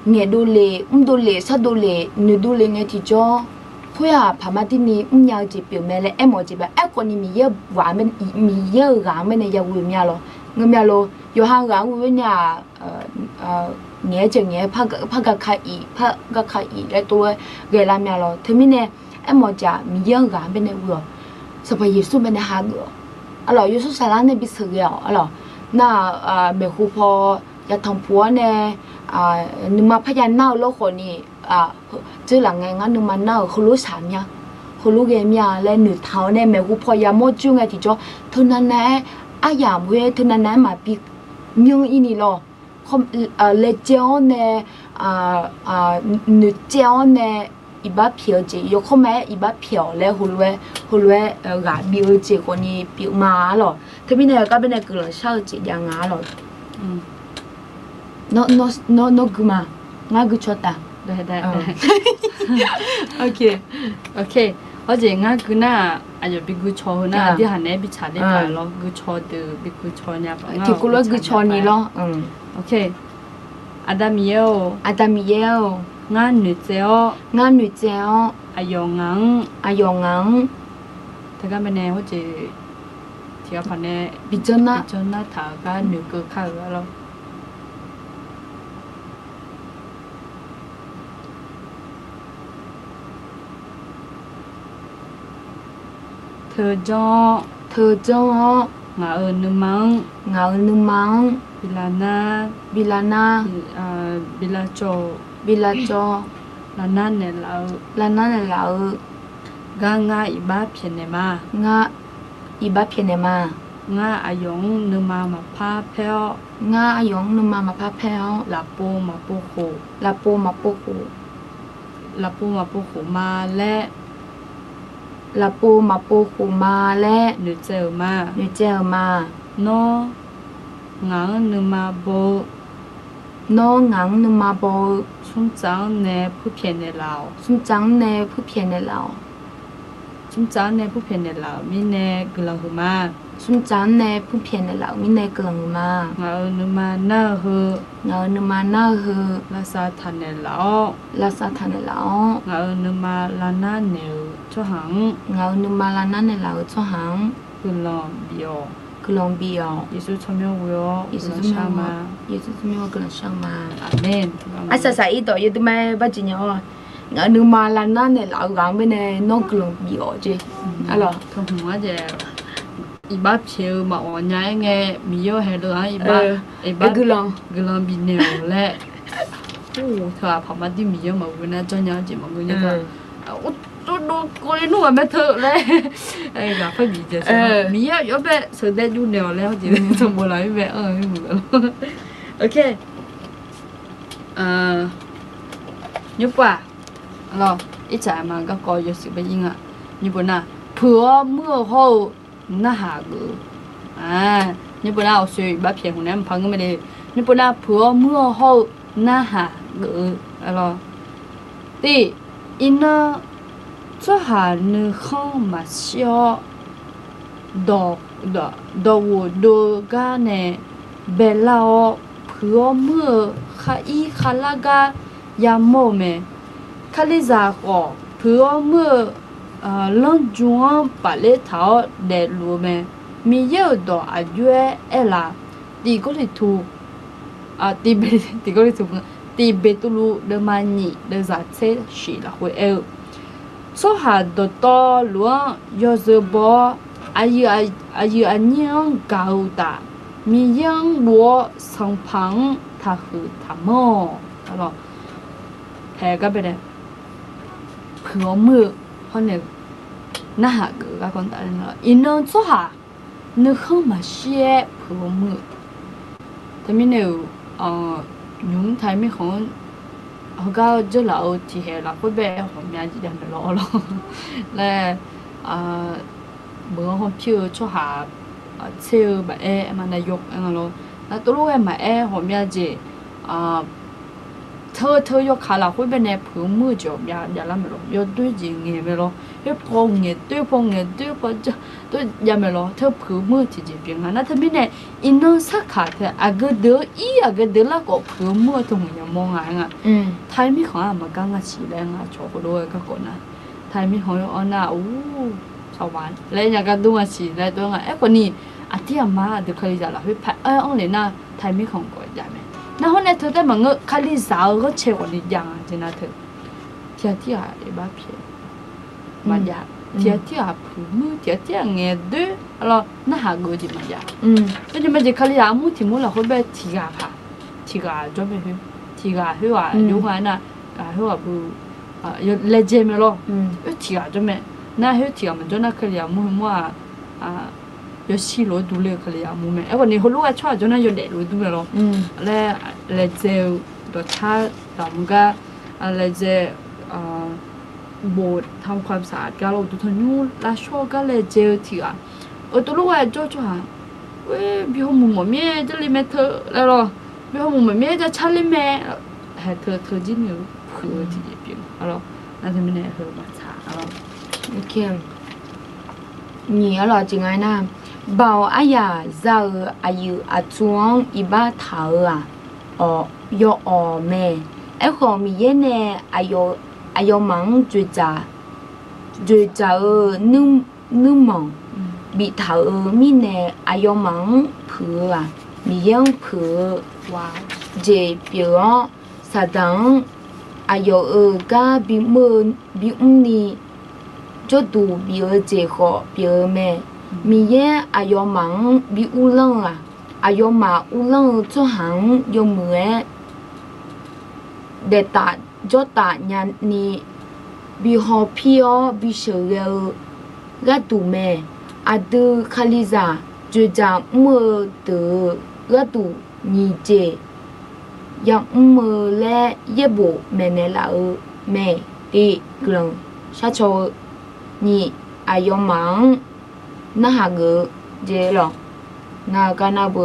เงี้ยดูเลยดูเลยสักดูเลยนึกดูเลยเงี้ยที่จงเพื่อพามาที่นี่ยาวจีบอยู่แม่เลยหมอจีบคนนี้มีเยอะหวานเป็นมีเยอะหวานเป็นเนี่ยยาววิ่งเนี่ยหรอเงี้ยหรออยู่ห่างหวานวิ่งเนี่ยเงี้ยจะเงี้ยพักก็ขายแล้วตัวเกล้าเนี่ยหรอถึงมีเนี่ยหมอจะมีเยอะหวานเป็นเนี่ยวัวสบายยิ่งสุดเป็นหากยิ่งสุดสาระเนี่ยบิสเกลน่ะเมื่อคู่พอยาทำผัวเนี่ยนึกมาพยานเน่าโลกคนนี้ชื่อหลังไงงั้นนึกมาเน่าเขารู้สามอย่างเขารู้เกมยาและหนึ่งเท้าเนี่ยเมื่อคู่พอยาโมจุงไงที่จ่อทุนนั้นแน่ยามเว้ทุนนั้นแน่มาปียังอินี่หรอเลเจ้าเนี่ยหนึ่งเจ้าเนี่ยอีบ้าเพียวจียกเข้ามาอีบ้าเพียวแล้วหุ่นเว่กาบิวจีคนนี้ปิวมาหรอถ้าไม่เนี่ยก็เป็นเกลือเช่าจีอย่างงั้นหรอโนกุมางากุชตาได้โอเค而且我跟那有比古超那啲係呢比查啲牌咯，古超的比古超呢吧。ที่กูรู้กุชนี่咯OKอาดามิเอลงาน女仔อายุงังถ้าก็เป็นเนี่ยเขาจะที่เขาพันเนี่ยบิจน่าถ้าก็หนูก็เข้าแล้วเธอจ้องงานึมังบิลานาบิลาโจลานาเนี่ยเรางาอีบ้าเพียนเนี่ยมางาอายงนึมาพาเพลลาปูมาปูโขมาและหนูเจอมาน้องงังนึมาโบสุ่มจังในผู้เพียนในเรามีในกลังหูมาสุ่มจังในผู้เพียนในเรามีในกลังหูมานึมาเนอฮือลาซาทันในเรานึมาลานาเนวช่อหังนึมาลานาในเราช่อหังกลังบิโอ耶稣从没有跟上嘛阿门sa ito yun may ba niya nga numala na nila ang bene no glong bio je alo thông hóa je iba phiêu mà on nhai nghe mio he lo iba glong bi neo le โอ้เธอพอมาที่มีเยอะมาวันนั้นจนยังจีมันก็ยังก็โอ้ตัวกูเลยนู่นไม่เธอเลยไอ้แบบไม่มีเจอมีเยอะแบบเสด็จอยู่แนวแล้วจีสมบูรณ์แล้วแบบไม่เหมือนโอเคnhớ qua lo ít trái mà các coi cho sự bây giờ như bữa nào phở mưa hậu nó hạ gử như bữa nào suy bắp phiền của em phăng cái này như bữa nào phở mưa hậu nó hạ gử lo thì in cho hà nữ không mà xio đồ ga này bè lao phở mưa khai khai la ga ya mô mẹ khá lý giả gõ phứa mưa lông chuông bà lê thảo để lùa mẹ mi yêu đỏ à duê e là đi có thể thu đi có thể thu đi bê tu lu đơ mà nhị đơ giả chế xỉ là hồi eo số hạt đồ to lúa do dơ bó ai anh nhang gạo ta mi yang lúa sang phẳng thà hư thà mò đó hè các bên này phở mưa hôm nay na hạ cứ các con tại nó in nó số hạ nó không mà xe phở mưa thế mình nếu nhúng thấy mấy con họ cao rất là thì hè là cái bé họ nhà chỉ đem lo là bữa hôm chưa cho hạ siêu bà em mà này dục anh lo là tôi lúc em mà em họ nhà gì thơ yo khá là khối bên này phở mưa chụp ya làm rồi yo đối gì nghe về rồi yo phong nghe tôi bao giờ tôi ya về rồi thơ phở mưa thì chỉ biết là thế bên này in nó sắc khác thì cái đứa là có phở mưa thôi mình mong ngài thái mi khó mà càng là chỉ là cho cái đôi các con thái mi hỏi anh sao bạn lấy nhà cái đôi chỉ lấy tôi ngài con này thì mà được khai ra là phải phải ông này na thái mi không có gì mẹ那后来头在问我，看你啥个车我的养啊，在那头，天天啊一把皮，嘛呀，天天啊铺木，天天眼对，好了，那下个就嘛呀，那就嘛就看你啥木题目了，后边提个怕，提个准备去，提个去话，有话那，去话不，有来接没咯，有提个准备，那有提个嘛，就那看你啥木有西罗杜勒克里亚木咩？哎，我你好路啊，穿咗那有地罗杜咩咯？嚟就ตัวชาต่ำก็อะไรจะโบสทำความสะอาดก็เราตัวทนูแล้วช่วก็เลยเจอที่ตัวลูกอ่ะจ่อเว้ยพี่เขาหมุ่งเมียจะรีเมทเธอแล้วหรอพี่เขาหมุ่งเมียจะชันรีเมทให้เธอจิ้นอยู่เพื่อที่จะเปลี่ยนแล้วนั่นทำให้เธอมาช้าแล้วโอเคนี่แล้วจริงไงนะบ่าวอายาจะอายุช่วงอีบ้าเท่ายอแม่ไอ้ของมีเยเนอายุมังจุดจ่านึ่งมองบีเท่ามีเนอายุมังเผือมียังเผือว่าเจ็บเปียสะดังอายุก็บีมือบีนี่จะดูบีเจ็บคอบีแม่มีเยอายุมังบีอุลังอายุมาอุลังจะหังยมือเดตาจดตาญาณีบีฮอพีอบีเชลกัดูแม่อาดูคาลิซาจุจามือเตอกัดูนีเจยังมือและเยบแม่เนลาแม่ตีกลังชาโชนี่อายุมังน่าหากเจหรอน่ากันน่าเบ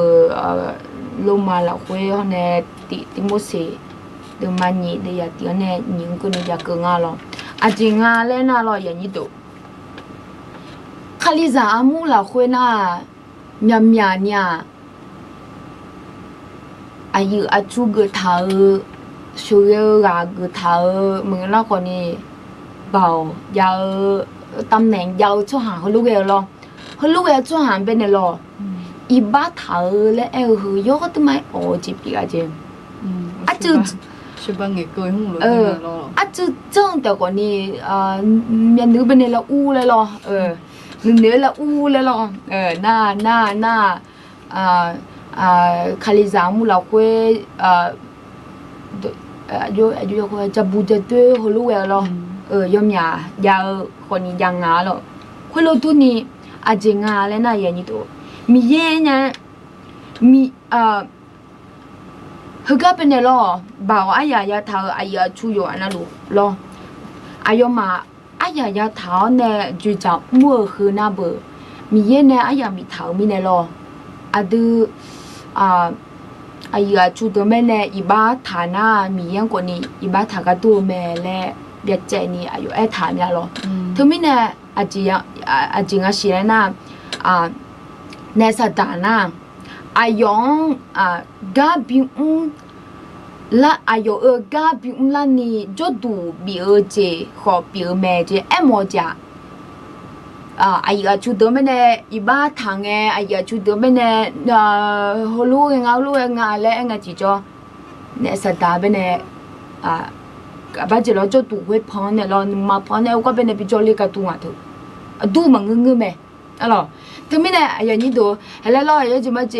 ลงมาแล้วคุยเขาเนี่ยติโมเสเดี๋ยวมันนี่เดี๋ยวตีเนี่ยยิงกันอยากเกิงอะไรอาจริงอะไรน่าเราอย่างนี้ตัวคาลิซาอามูแล้วคุยน่าหยาเนี่ยอายุอาจูเกท้าช่วยกาเกท้าเมื่อเราคนนี้เบายาวตำแหน่งยาวช่วงหางเขาลูกเอลหรอเขาลูกเอลช่วงหางเป็นหรออีบ้าเท้าและเอลคือยกตัวไม่โอ้จีบกันเจอาจูช่วยบังเกยหุ่งเลยอาจูจังแต่ก่อนนี้ยันนึกเป็นละอูเลยหรอเนื้อละอูเลยหรอหน้าคาลิซามูเราคุย อายุก็จะบูจะตัวหัวรู้แล้วล่ะยมยาคนนี้ยังงาล่ะคนเราตัวนี้อาจจะงาแล้วนะอย่างนี้ตัวมีเย็นเนี่ยมีเฮก็เป็นเนี่ยล่ะบ่าวอายายาเท้าอายาชูอยู่อันนั้นล่ะอายมาอายายาเท้าเนี่ย就叫莫河那不มีเย็นเนี่ยอายามีเท้ามีเนี่ยล่ะอะดูอายาชูตัวแม่เนี่ยอีบ้าฐานะมีอย่างกว่านี้อีบ้าฐากระตัวแม่และเบียดใจนี่อายุฐานเนี่ยล่ะถึงมีเนี่ยอาจจะงาสิแล้วนะในสถานะอายองกาบิอุละอายกาบิอุละนี่จดดูบีเจขอบีแม่เจโมจาอายชูตัวแม่เนี่ยอีบ้าทางไงอายชูตัวแม่เนี่ยฮัลโหลงาลูงาและงาจีจ่อเนี่ยสถาบันเนี่ยบ้านเจเราจดดูไว้พอเนี่ยเรามาพอเนี่ยก็เป็นปีจอลิกาตัวตัวดูมันงงไหมอะไรถึงมีเนี่ยอย่างนี้ดูแล้วเราอย่างที่มาเจ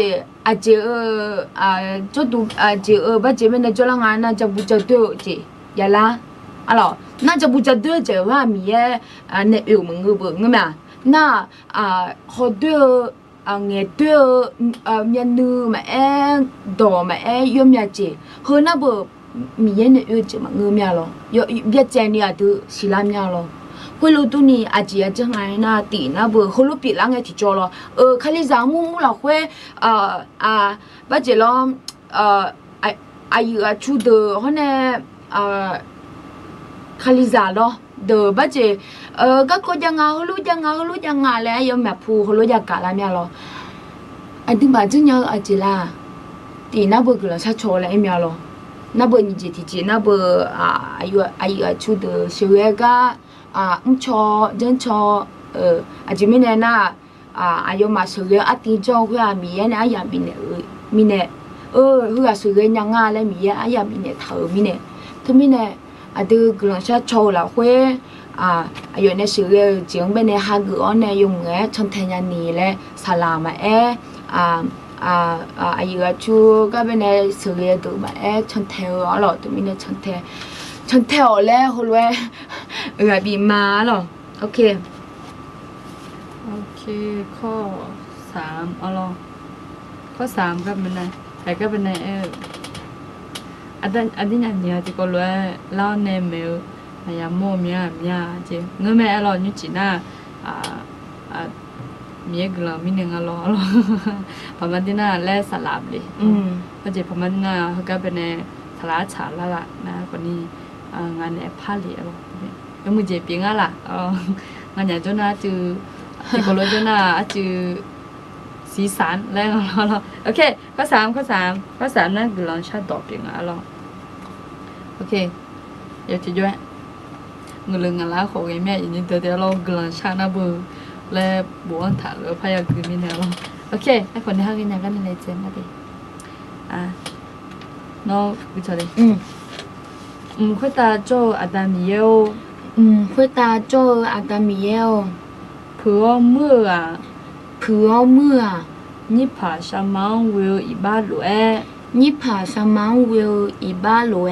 จดดูบ้านเจเป็นจอละงานน่าจะบุจตัวเจยาละอะไรน่าจะบุจตัวเจว่ามีเนี่ยอยู่มันงงไหมน่าเขาตัวเงี้ยตัวมีนูมาดอมายมยาเจเขาหน้าบ่มีเย็นเนี่ยจะมันงงไหมล่ะเบียดใจเนี่ยดูสิลามเนี่ยล่ะคนรู้ตัวนี้อาจจะจังไงนะตีนะบ่คนรู้ปีหลังไงที่จอล่ะคลิจามุล่ะคุยบ้านเจล้อมอายุชูเดอเขาเนี่ยคลิจาล่ะเดอบ้านเจก็ยังไงเขารู้ยังไงแล้วยังแบบผู้เขารู้อยากกะละเนี่ยล่ะอันที่มาจึงยังอาจจะล่ะตีนะบ่ก็ละชาโชแล้วเนี่ยล่ะ那不你这天那不ชูเดอเชื่อก็ชอเจนชออาจจะมีเนี่ยนะอายุมาสื่ออาทิตย์จงคือมีเนี่ยอามีเนี่ยคือสื่อยังงาเลยมีอามีเนี่ยเธอมีเนี่ยทุกมีเนี่ยอาดูกลางชาโชว์ละคุยอายุเนี่ยสื่อจริงเป็นเนี่ยหากุอันเนี่ยยงเงี้ยชนเทียนนี่เลยสลามาอายุชูก็เป็นเนี่ยสื่อดูมาชนเทียนหรอทุกมีเนี่ยชนเทียนแล้วคนว่าบีมาหรอโอเคข้อ3เอาล่ะข้อ3ก็เป็นไงแต่ก็เป็นไงอันนี้เนี่ยที่ก็รู้เล่าในเมลยามโมมีเจเงินแม่เราอยู่จีน่ามีกลุ่มมีหนึ่งเราพอมันที่น่าแล่สลับเลยพอเจพอมันน่าเขาก็เป็นในทลาฉาละล่ะนะคนนี้งานเนี่ยพาเหลียวยังมือเจ็บปีงั้นล่ะงานอย่างเจ้าหน้าจือที่ก็รู้เจ้าหน้าจือสีสันแล้วเราโอเคข้อ3นั่นคือเราชาตอบปีงั้นเราโอเคอยากจะย้อนเงินงานละของแม่อย่างนี้แต่เรากำลังชาหน้าเบอร์และบัวถ่ายหรือพยากรณ์มีแนวเราโอเคให้คนที่ห้ากินอย่างกันในเจนนะดิน้องวิจารณ์会打做阿达米耶会打做阿达米耶普奥姆啊你爬上芒维一巴路你爬上芒维一巴路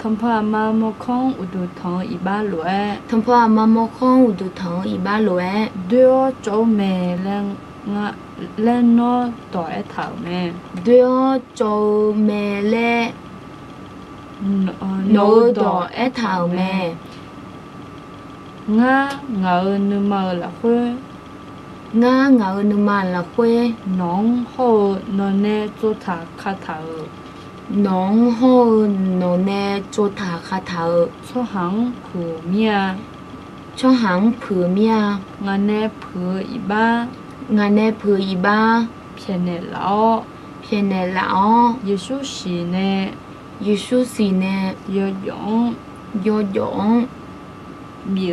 ทำพามาโมคงอุดุทองอีบ้าหลวยทำพามาโมคงอุดุทองอีบ้าหลวยเดี๋ยวโจแม่แรงเล่นนอต่อไอ้เถาแม่เดี๋ยวโจแม่เล่โนดอเอถาวแม่งาเงาเนื้อมาละคุยงาเงาเนื้อมาละคุยน้องโหนอนเนจุธาคาถาน้องโหนอนเนจุธาคาถาช่อหังผือเมียงานเนผืออีบ้าเพียนเนล่าเยซูสีเนโยมี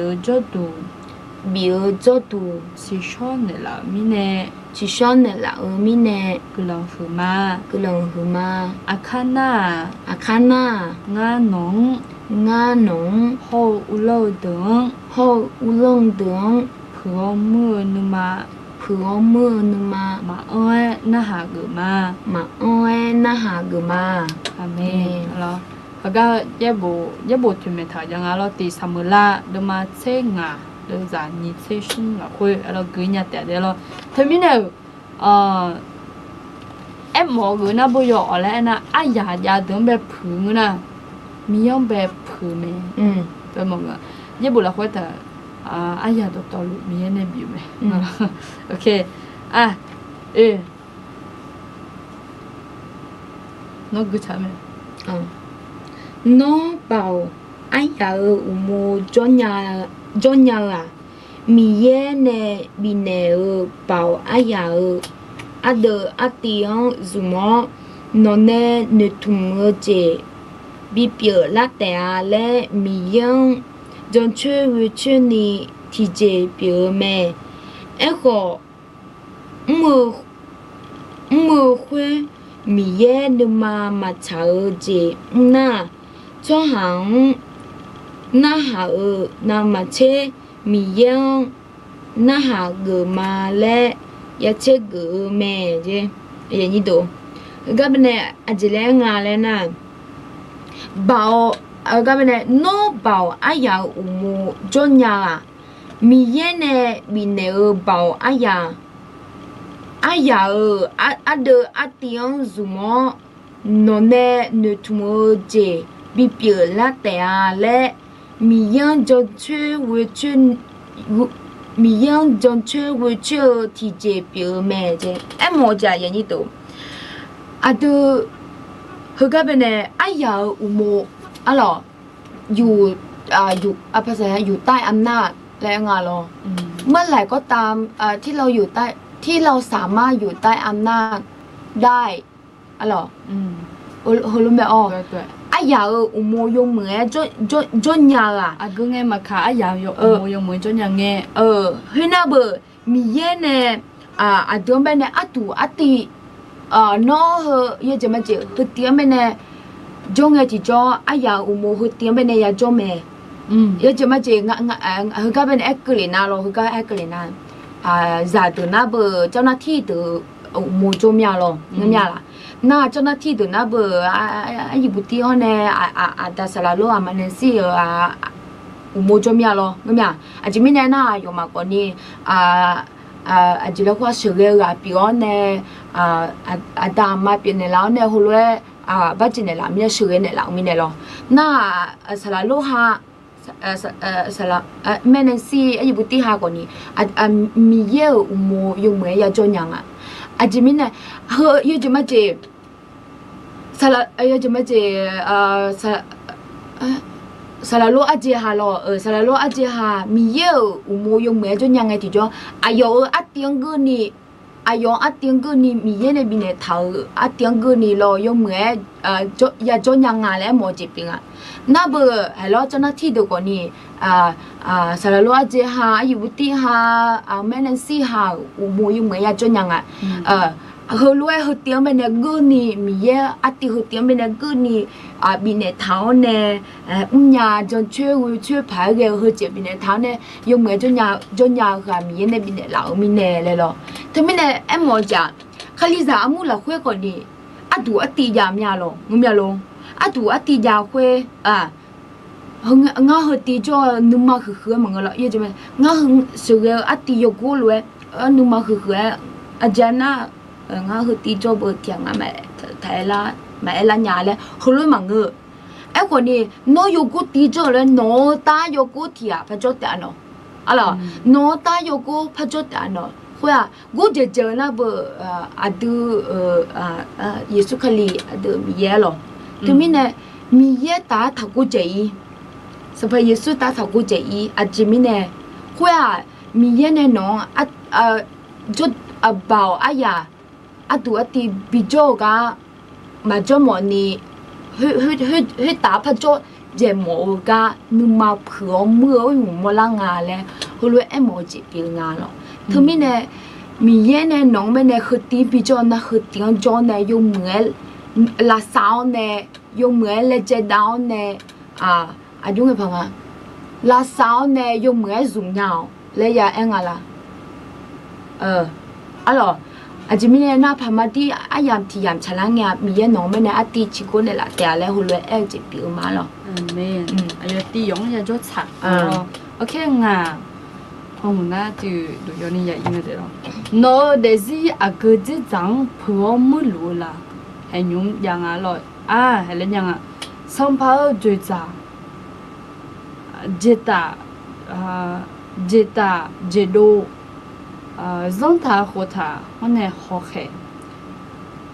จดูสิชอนเนล่ามีเนกลองหือมาอาคาน่างาหนงโฮอุโลดึงผัวมือนุมามาอ้อยน่าหากือมาอาเมนแล้ว เขาก็也无全面他ยังเราตีสมุละเดมาเซงาเดจานิเซชุนละคุยเรากุญญาแต่เดี๋ยวเราทำไมเนี่ยหมอกูน่ะบ่ยอแล้วนะยาเดิมแบบผืนนะมีอย่างแบบผืนมั้ยเป็นหมอ也不ละคุยแต่ยาตัวลูกมีเนี่ยบิวมั้ยโอเคnó cứ chả mẹ nó bảo ai giờ mua cho nhà à mi ye nè bị nè bảo ai giờ ada atiang zuma nó nè nè thùng chế bị biểu lá tè lẽ mi yang trong chơi với chơi ni thì chế biểu mẹ echo mưa khuya mi ye nương mà chờ gì na cho hàng na hà na mà chế mi ye na hà gờ mà lẽ ya chế gờ mẹ chứ vậy như đó cái bên này anh chị lấy ngà lên nè bảo cái bên này nó bảo ai ya mua cho nhà à mi ye nè bị nè bảo ai ya ada atiang zuma nó nè nè thùng chế bị biểu lá tè lẽ mi yang trong chơi với chơi thì chế biểu mẹ chứ em mua trả vậy như đó ada cái bên này ai ya mua aloอยู่ภาษาอยู่ใต้อำนาจและงานเราเมื่อไหร่ก็ตามที่เราอยู่ใต้ที่เราสามารถอยู่ใต้อำนาจได้อะไรรู้ไหมอ๋ออยากอุโมยงเหมือนจนยาก็ไงมาค่ะอยากอุโมยงเหมือนจนยังไงเฮ้ยน่าเบอร์มีเย่เนี่ยเดี๋ยวไปเนี่ยตีน้อเฮยจะมาเจอเดี๋ยวไปเนี่ยจงไงที่จ่ออยากอุโมเดี๋ยวไปเนี่ยอยากจ่อแม่จะมาเจอก็เป็นเอ็กเลน่าเราก็เอ็กเลน่าgiả từ na bờ cho nó thi từ mua cho mía lo nghe mía là na cho nó thi từ na bờ ai bút ti hơn nè ta sẽ là lo mà nên xí mua cho mía lo nghe mía chỉ mình nè na dùng mà còn đi chỉ là qua sửa cái biểu nè ta mà biểu này lão nè hồi lúc bắt chỉ này làm mình sửa cái này lão mình này lo na sẽ là lo ha sala menensi ayi buti ha ko ni mi ye umo yung me ya jonyang ajimina ho ye jema je sala ye jema je sala lo aje ha lo sala lo aje ha mi ye umo yung me jonyang ai ti jo ayo atiang gu ni mi ye ne bi ne thao atiang gu ni lo yung me ya jonyang le mo ji pinga na bờ hay lo cho nó thi được còn nè sao là lo chơi ha ai bút ti ha menensi ha mua yung mấy cho nhang hơi lo hơi tiếng bên này gư nè mi ye ati hơi tiếng bên này gư nè bị này tháo nè nhà cho chơi phải cái hơi chơi bị này tháo nè yung mấy cho nhà cả mi ye này bị này lão mi nèเลยlo thế mình này em muốn chả khai lý giả mua là khuya còn nè đủ ati giảm nhà lo ngâm nhà lo đủ ati già khuê ngã hơi tí cho nung mà khử mà ngờ lại như thế này ngã hưng sửa ati yogo luôn nung mà khử ajana ngã hơi tí cho bữa tiệc mẹ thấy là mẹ là nhà này hồi lúc mà ngờ em còn đi nó yogo tí cho là nó ta yogo thì phải cho tiền nó nó ta yogo phải cho tiền nó khoaกูจะเจอนะเบอดูเยซูคริสต์ดูมีเยอะหรอที่มีเนี่ยมีเยอะตาถักกูใจสมัยเยซูตาถักกูใจจิมีเนี่ยkhoaมีเยอะเนี่ยน้องจุดบ่าวอายาดูตีบิโจกะมาจมอนี่เฮ้ตาพัดโจเจมอกะนุ่มมาเผื่อเมื่ออยู่มลังงาเลยหัวเลยเอ็มโมจิปีงาหรอที่มีเนี่ยมีเย่เนี่ยน้องไม่เนี่ยคือตีบิโจนะคือตีนจอเนี่ยยงเหมือนลาสาวเนี่ยยงเหมือนเลเจดาวเนี่ยยุ่งไงพังลาสาวเนี่ยยงเหมือนสุ่มยาวเลยอย่าเอ็งอะไรอะไร อาจจะไม่แน่น่าพามาที่อายามที่ยามฉลางเงียมีน้องไม่แน่อติชิโกเนี่ยละแต่แล้วหัวเลยจะปีมาหรอแม่อายุตียงจะจดฉักโอเคงาพอมันน่าจะดูย้อนนี่ยังไงเดี๋ยวโน้เดซี่อากูจะจังเพื่อไม่รู้ละให้ยุ่งยังอ่ะลอยให้เล่นยังอ่ะสัมภาระจุดจ้าเจตาเจโดzonta khota hone khokhe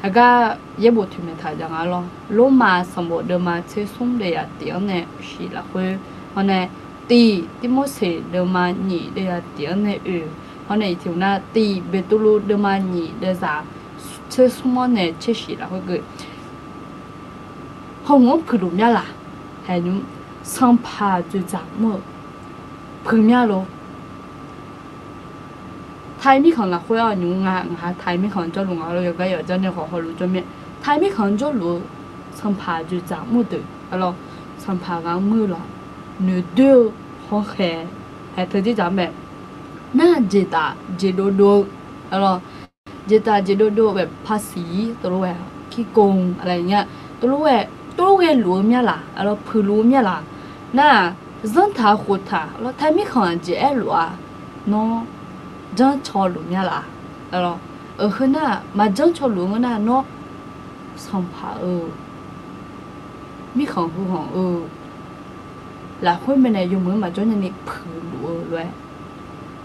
aga yebo thume tha janga lo lo ma sambo de ma che sum de ya ti ne shi la khwe hone ti mo se de ma ni de ya ti ne hone ti na ti betulu de ma ni de za che sum ne che shi la khwe ge hong ngom phru nya la ha nu sam pha ju za mo phru nya loไทยมีของละคุยอ่ะยุ่งอ่ะไทยมีของเจ้าหลวงเราอยู่ก็อยู่เจ้าเนี่ยขอเขารู้จนเนี่ยไทยมีของเจ้าหลวงสัมภาระจากมือถือแล้วสัมภาระมือละเนื้อเดือหัวแขนให้เธอที่จำแบบน่าเจตาเจโดโดแล้วเจตาเจโดโดแบบภาษีตัวแหวขี้โกงอะไรเงี้ยตัวแหวรู้เนี่ยล่ะแล้วพื้นรู้เนี่ยล่ะน่าจันทาโคตรแล้วไทยมีของเจเอหลัวเนาะจังชอลุเนี่ยล่ะแล้วคือน่ะมาจังชอลุงน่ะเนาะสัมภามีของผู้ของหลายคนเป็นอยู่เหมือนมาจนนี่ผืนรู้เลย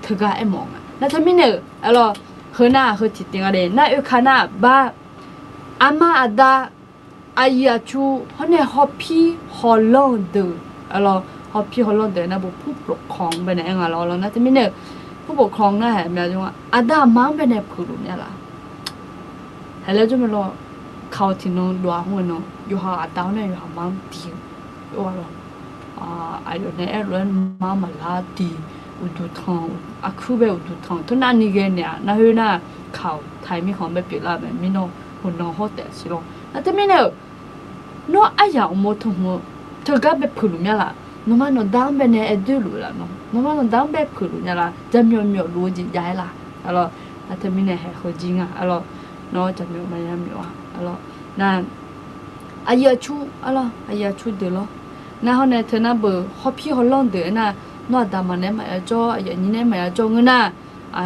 เธอก็ไอ้มองอ่ะแล้วถ้าไม่เนี่ยแล้วคือน่ะคือติดติงอะไรน่ะขนาดบ้าอามาอาดาอายาชูเขาเนี่ยฮอปปี้ฮอลแลนด์แล้วฮอปปี้ฮอลแลนด์นะบุผู้ปกครองเป็นไงอ่ะเรานะถ้าไม่เนี่ยผู้ปกครองน่ะแม่จังว่าอาดามังเป็นผืนเนี่ยล่ะแล้วจะมาลอเขาที่น้องดัวหัวน้องอยู่หาอาดาเนี่ยอยู่หามังตีว่าล่ะอายุเนี่ยเรื่องมังมาลาตีอุดทองคือแบบอุดทองทุกนั้นนี่กันเนี่ยน่าเห็นน่ะเขาไทยมีของแบบเปลี่ยนละแบบมีน้องหุ่นน้องเขาแต่สิลูกแล้วแต่ไม่เนี่ยน้องอายุหมดทั้งหมดเธอก็แบบผืนเนี่ยล่ะน้องมันน้องดำเป็นเนี่ยดูรู้ละน้องมันน้องดำแบบผืนเนี่ยล่ะจะมีรู้จิตใจล่ะแล้วแต่ไม่เนี่ยให้เขาจริงอ่ะน้องจะมีมันยังมีอ่ะนั่นอายุชูอายุชูเดี๋ยวล่ะนั่นเขาเนี่ยเธอน่ะเบอร์ฮอปปี้ฮอลแลนด์เดี๋ยวน่ะน้องดำมันเนี่ยมาจ่ออย่างนี้เนี่ยมาจ่อเงินน่ะ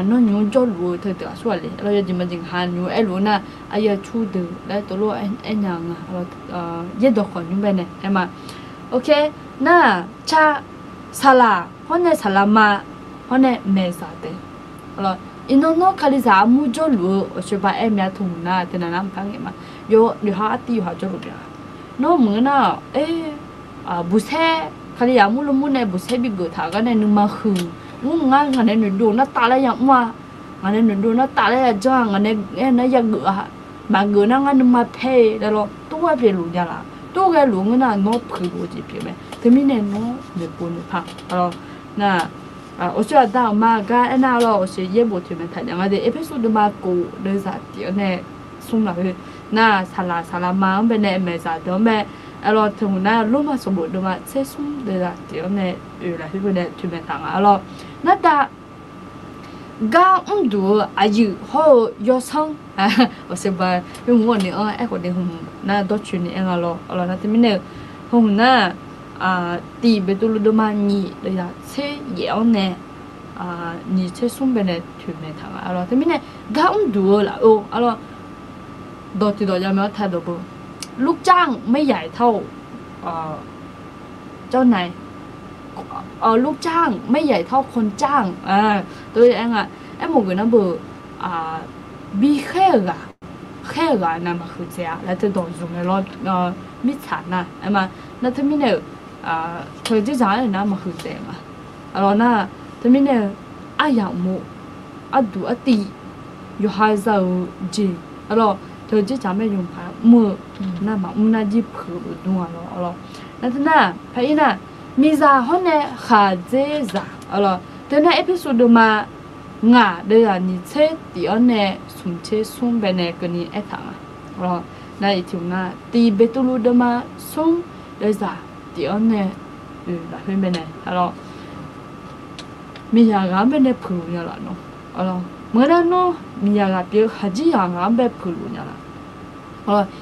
น้องยุ่งจ่อรู้เธอตัวส่วนเลยเราจะมาจริงหันอยู่ไอ้รู้น่ะอายุชูเดี๋ยวแล้วตัวรู้ไอ้ยังอ่ะเย็ดดอกขอนยุ่งไปเนี่ยไอ้มาโอเคน่ะชาซาลาเขาเนี่ยซาลามาเขาเนี่ยเมซ่าเต้แล้วอินโนโนคาลิซามูจ่อรู้ใช่ป่ะไอ้เมียทุ่งน่ะแต่นั่นน้ำพังเงี้ยมาโยหาตีอยู่หาจ่อรู้เดียวน้องเหมือนน่ะบุษย์คาริยามุลมุนในบุษย์บิกถากันในนึงมาคืองงานกันในหนึ่งดูน่าตาเลยอย่างว่างานในหนึ่งดูน่าตาเลยจ้างงานในนั่นยังเกอะมาเกอะนั่งงานนึงมาเพย์แล้วตัวเปลี่ยนหลุดยาละตัวแกหลุดงั้นน่ะน้องผืนรู้จีเปลี่ยนไหมแต่ไม่เนี่ยน้องเนี่ยปนพักน่ะโอเชียดาวมาก็ไอ้น่าเราโอเชียเย็บบุตรมันถ่ายอย่างไรเอพิโซดมากูเดินสัตย์เดียวเนี่ยสุ่มหลักเลยน่ะซาลามาเป็นเนี่ยเมษาเดี๋ยวแม่ถึงน่ะรู้มาสมบูรณ์ดูมาเชื่อสุ่มเดี๋ยวเดี๋ยวเนี่ยอะไรที่เป็นเนี่ยถึงแม่ทางน่ะแต่ก้าวดูอายุเขายศซังว่าเสบายเป็นหัวเนี่ยไอ้คนเดียวน่ะดอชุนเนี่ยน่ะที่มันเนี่ยหงน่ะตีเบตุลดูมานี่เดี๋ยวเชื่อเยอะเนี่ยนี่เชื่อสุ่มเป็นเนี่ยถึงแม่ทางที่มันเนี่ยก้าวดูละดอที่ดอยาไม่ว่าถ่ายดูบ่ลูกจ้างไม่ใหญ่เท่าเจ้านายลูกจ้างไม่ใหญ่เท่าคนจ้างตัวเองไอ้หมูกันนะเบอร์บีแค่นะมาคือเจ้าแล้วจะโดนdùngในรถมิจฉานะไอ้มาแล้วถ้ามีเนี่ยเธอจะจ่ายนะมาคือเจ้าน่ะน่ะถ้ามีเนี่ยอย่างหมูดูตีอยู่หายใจจีเธอจะจำไม่ยงพามือน่ะมาน่าจีผืนดูแล้วนั่นน่ะพายน่ะมีซาเขาเนี่ยขาเจซาแต่ในเอพิโซดมาง่าเดี๋ยวนี้เช่เดี๋ยวเนี่ยสุ่มเป็นเนี่ยกันนี่ไอ้ทางนั่นอีกทีน่ะตีเบตุลูเดมาสุ่มเดี๋ยวซาเดี๋ยวเนี่ยแบบเป็นเนี่ยมีอย่างงั้นเป็นเนี่ยผืนเนี่ยละเนาะ เมื่อนั้นเนาะมีอะไรเปียฮัจิอย่างงั้นแบบพูดรู้เนี่ยละ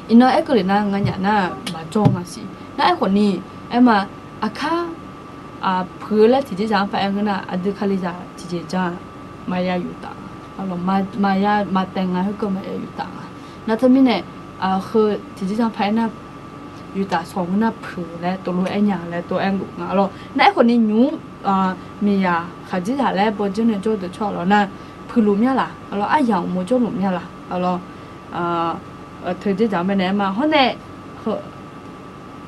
อินเนอร์เอ็กเลยนะงั้นอย่างน่ะมาจ้องอ่ะสิน่าไอ้คนนี้ไอ้มาอาคาเพื่อแล้วที่จะจำไปงั้นน่ะอดีตเขาเลยจะที่จะจำมายาอยู่ต่างมายามาแต่งงานให้ก็มายาอยู่ต่างนั่นทำไมเนี่ยคือที่จะจำไปน่ะอยู่ต่างสองน่ะเพื่อแล้วตัวรู้ไอ้หยาแล้วตัวไอ้หลุดน่ะน่าไอ้คนนี้ยุ่งมียาเขาจะจะแล้วบนเจ้าเนี่ยโจ้ตัวชอบแล้วน่ะพูดรู้เนี่ยล่ะไอ้อย่างโมโจ้รู้เนี่ยล่ะเธอจะจำไปไหนมาเพราะเนี่ย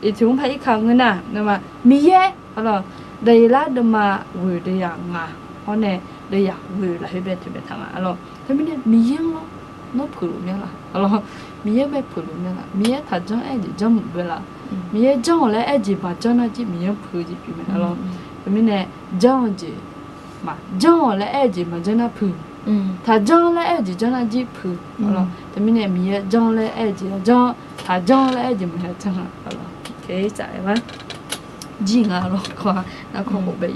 อีถึงไปอีกครั้งนึงน่ะเนี่ยมามีเย่เดี๋ยวละเดี๋ยวมาวิเดียงอ่ะเพราะเนี่ยเดี๋ยววิละให้เบ็ดจะเบ็ดทางอ่ะทำไมเนี่ยมีเย่เนาะน้องพูดรู้เนี่ยล่ะมีเย่ไม่พูดรู้เนี่ยล่ะมีเย่ถ้าจังไอ้จีจังเวลามีเย่จังแล้วไอ้จีมาจังน่ะจีมีเย่พูดจีพี่มันทำไมเนี่ยจังจีมาจังแล้วไอ้จีมาจังน่ะพูด他讲了爱就讲那几谱，他们那米讲了爱就讲，他讲了爱就没讲了，可以在吗？几啊咯，看那看后边，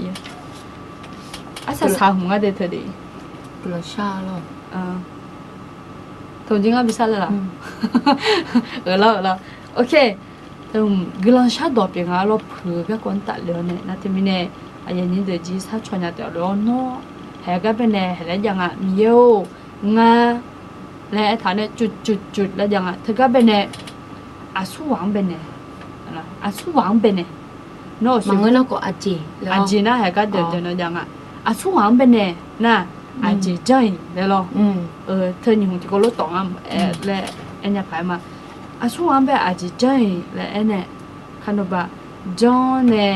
是啥红啊的特的？不了下了，同今啊比啥了啦？了 ，OK， กำลังชาดอกเป็นอะไรเราเผื่อก็คนตัดเลยเนี่ยนะที่มีเนี่ยอย่างนี้เดี๋ยวจีถ้าชวนยาเดี๋ยวเราเนาะแหก็เป็นเนี่ยแล้วยังอ่ะมีเยอะงาและฐานเนี่ยจุดแล้วยังอ่ะเธอก็เป็นเนี่ยอาสู้หวังเป็นเนี่ยนะอาสู้หวังเป็นเนี่ยโน้ต มันก็น่าก็อาจีนะแหก็เดี๋ยวเนี่ยยังอ่ะอาสู้หวังเป็นเนี่ยนะอาจีใจแล้วเธออยู่ที่ก็รู้ต่ออ่ะและไอ้เนี่ยไปมาอาสู้หวังเป็นอาจีใจและไอ้เนี่ยขนมบ้าจอนเนี่ย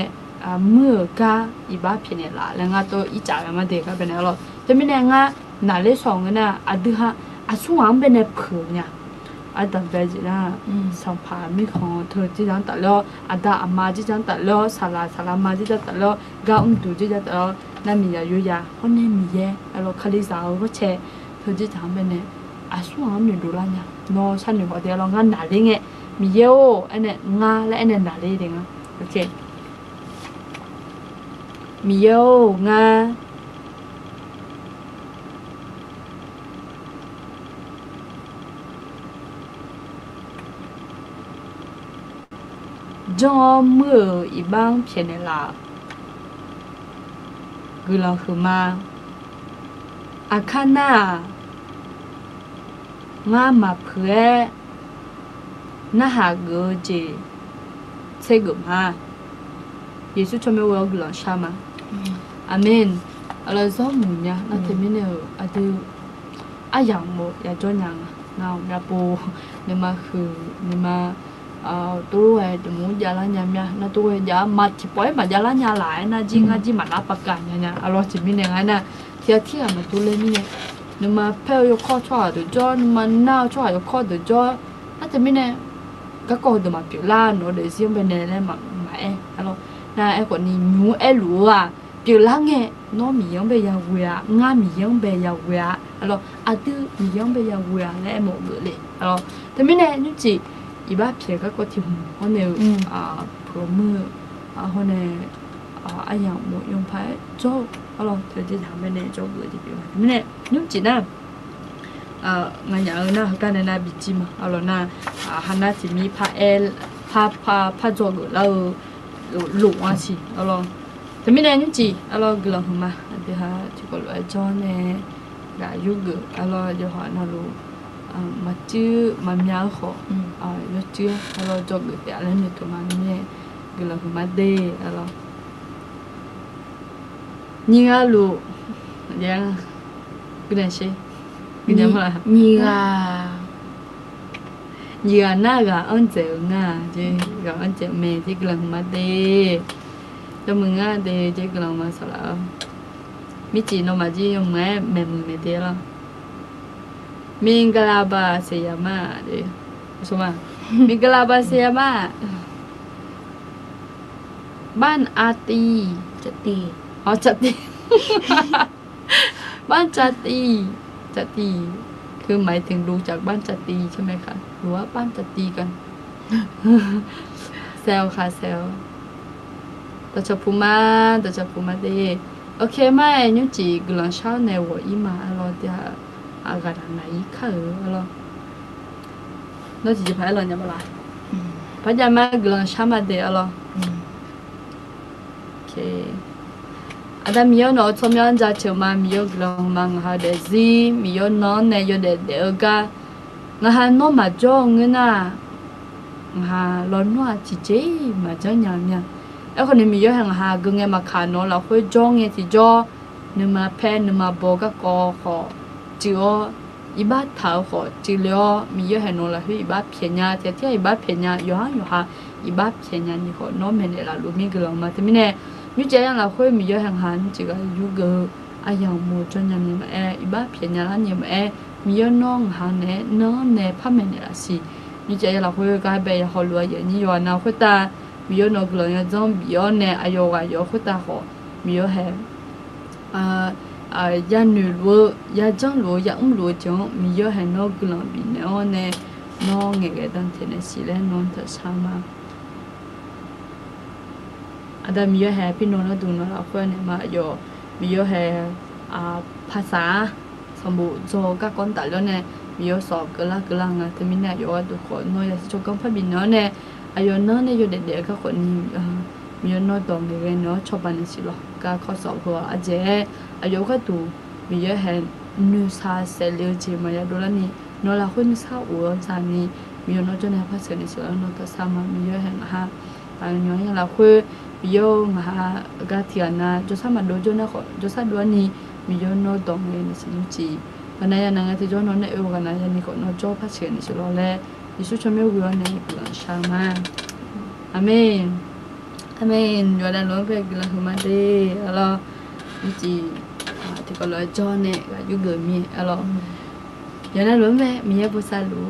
เมื่อกาอีบ้าเพียงละแล้วงั้นตัวอีจ่ามาเด็กก็เป็นอะไรแต่ไม่แน่งั้นน่าเล่สองเนี่ยดูฮะสู้หวังเป็นเนี่ยเผื่อเนี่ยดับเบิลจีน่ะสัมภาระมีของเธอที่จังตัดแล้วด่าอามาที่จังตัดแล้วสารามาที่จังตัดแล้วก้าวดูที่จังตัดแล้วนั่นมีอยู่ยาคนนี้มีเย่แล้วคดีสาวก็เชเธอที่จังเป็นเนี่ยสู้หวังมีดูละเนี่ยน้องฉันอยู่พอเดียวเรางั้นน่าเล่ไงมีเยอะไอ้เนี่ยงาและไอ้เนี่ยน่าเล่เองโอเคมีเยอะงาจอมืออีบ้างเพียงละกุลาคือมาอาคาน่างามาเพื่อน่าหาเกจิเซกุมาเยซูชมเวลกุลาชามาอาเมนอะไรซ้อมมุนเนี่ยน่าจะไม่เนี่ยดูอย่างโมอยากจนยังน่าอย่าปูเนี่ยมาคือเนี่ยมาตัวเดี๋ยวมูยาลาญาเมียน่าตัวยามาที่ปล่อยมายาลาญาหลายน่าจริงมาลาปากกันเนี่ยอร่อยจริงมีเนี่ยไงน่ะเที่ยมาตัวเล่นเนี่ยเนี่ยมาเพื่อยกข้อช่อเดี๋ยวจ้อมันน่าช่อยกข้อเดี๋ยวจ้อน่าจะไม่เนี่ยก็ก็เดี๋ยวมาเปลี่ยนล้านเนาะเดี๋ยวเสียงเป็นเนี่ยเลยมาอร่อยน่าไอ้คนนี้ยูไอ้หลัวเปลี่ยนล้านไงน้องมียังไปยาวเวียงามียังไปยาวเวียอร่อยดูมียังไปยาวเวียและหมดเลยอร่อยแต่ไม่เนี่ยนี่จีอีบ้าเพียก็ที่หัวเขาเนี่ยพรมือเขาเนี่ยอย่างหมดยงไพ่โจ้เราเธอจะทำไปเนี่ยโจ้เกิดที่เปล่าไม่เนี่ยนุ่มจีน่ะงานอย่างน่ะการเนี่ยน่ะบิจิมาน่ะฮันน่ะจะมีผ้าโจ้เกิดแล้วหลุมอ่ะสิแต่ไม่เนี่ยนุ่มจีกลังหัวมาเดี๋ยวที่ก็เลยโจ้เนี่ยกายุเกิดเดี๋ยวหัวน่ะรู้มาจื้อมาเมียเขายศจื้อจบเดี๋ยวอะไรเนี่ยตัวมันเนี่ยก็เลยมาเดย์นี่ก็รู้ยังกูเนี่ยใช่กูเนี่ยมานี่ก็น่าก็อันเจ๋งเจ๊ก็อันเจ๋งเมย์ที่ก็เลยมาเดย์แล้วมึงเดย์เจ๊ก็เลยมาสละมิจิโนมาจียงแม่มึงเดย์ละมิงกลาบาเซียมาเดี๋ยวสมามิงกลาบาเซียมาบ้านอาตีจะตีจัตีบ้านจัตีคือหมายถึงดูจากบ้านจัตีใช่ไหมคะหรือว่าบ้านจัตีกันเซลค่ะเซลตะชพูมาเด โอเคไหมยุจีกลังเช้าในหัวอีมาเราจะอากาศไหนข้าวเราเราจะไปเราเนี่ยมาละพระยาแม่กลังเช้ามาเดี๋ยวเราโอเคอาจจะมีเนาะชมยันจะเชื่อมามีกลังมังหาเดซีมีนอนในยเดกางาโนมาจ้องเงินน่ะงาร้อนว่าจีเจมาจ้องยังเนี่ยไอ้คนนี้มีเยอะแห่งหาเงินมาขาโนเราคุยจ้องเงี้ยจีจ้อนึมาแพ้นึมาบอกก็ขอจีอ๋ออีบ้าเท้าขอจีเลี้ยมีเยอะแห่งโนเราคุยอีบ้าเพียงยาเที่ยอีบ้าเพียงยาอยู่หาอีบ้าเพียงยานี่ขอโนเมนเดล่าลูกมีกลังมาแต่ไม่แน่ยุเจยังเราคุยมีเยอะแห่งหันจีก็ยุกอายังมูจนยังนี่มาอีบ้าเพียงยาแล้วนี่มามีเยอะน้องหาเน่น้องเน่พ่อแม่เนี่ยละสินี่จะเราคุยกันไปเขาลัวอย่างนี้อยู่นะคุยตามีเยอะน้องกลัวยังจ้องมีเยอะเน่อายุกันเยอะคุยตาเขามีเยอะแห่ยาหนูลัวยาจังลัวยาลัวจังมีเยอะแห่น้องกลัวบีเน่เน่น้องเงี้ยตั้งแต่เนี่ยสิเลยน้องจะช้ามาอาจจะมีเยอะแห่พี่น้องเราดูน้องเราคุยเนี่ยมาอยู่มีเยอะแห่ภาษาสมบูรณ์โจก็ก้นแต่แล้วเนี่ยมีอยู่สอบก็ลังอ่ะแต่มีเนี่ยอยู่ว่าทุกคนน้อยจะชกกันพอบินเนาะเนี่ยอายุน้อยเนี่ยอยู่เด็กๆก็คนนี้มีอยู่น้อยตัวเด็กๆเนาะชอบบันสิหรอกก็ข้อสอบหัวอาเจอายุก็ดูมีเยอะแห่นูซาเซลล์จีมาอย่าดูแล้วนี่น้อยละคนซาอัวซานี่มีอยู่น้อยจนเนี่ยพัฒนาสิแล้วน้อยก็สามารถมีเยอะแห่ฮะอันนี้อย่างเราคุยมีเยอะมาก็เทียนนะจะสามารถดูจนเนี่ยก็จะสามารถดูนี่มีเยอะน้อยตรงเลยในสิ่งที่วันนี้ยังไงที่จอนเนี่ยวันนี้ยังนี่ก็น้อยจอบพัฒนาสิแล้วแหละยิสุชมวิวเนี่ยกลังชามาอาเมนอาเมนอยู่ด้านนู้นเพื่อกลังหัวมันดีอะไรนี่จีที่ก็เลยจอนเนี่ยก็อยู่เกิดมีอะไรอย่างนั้นรู้ไหมมีอะไรภาษาลู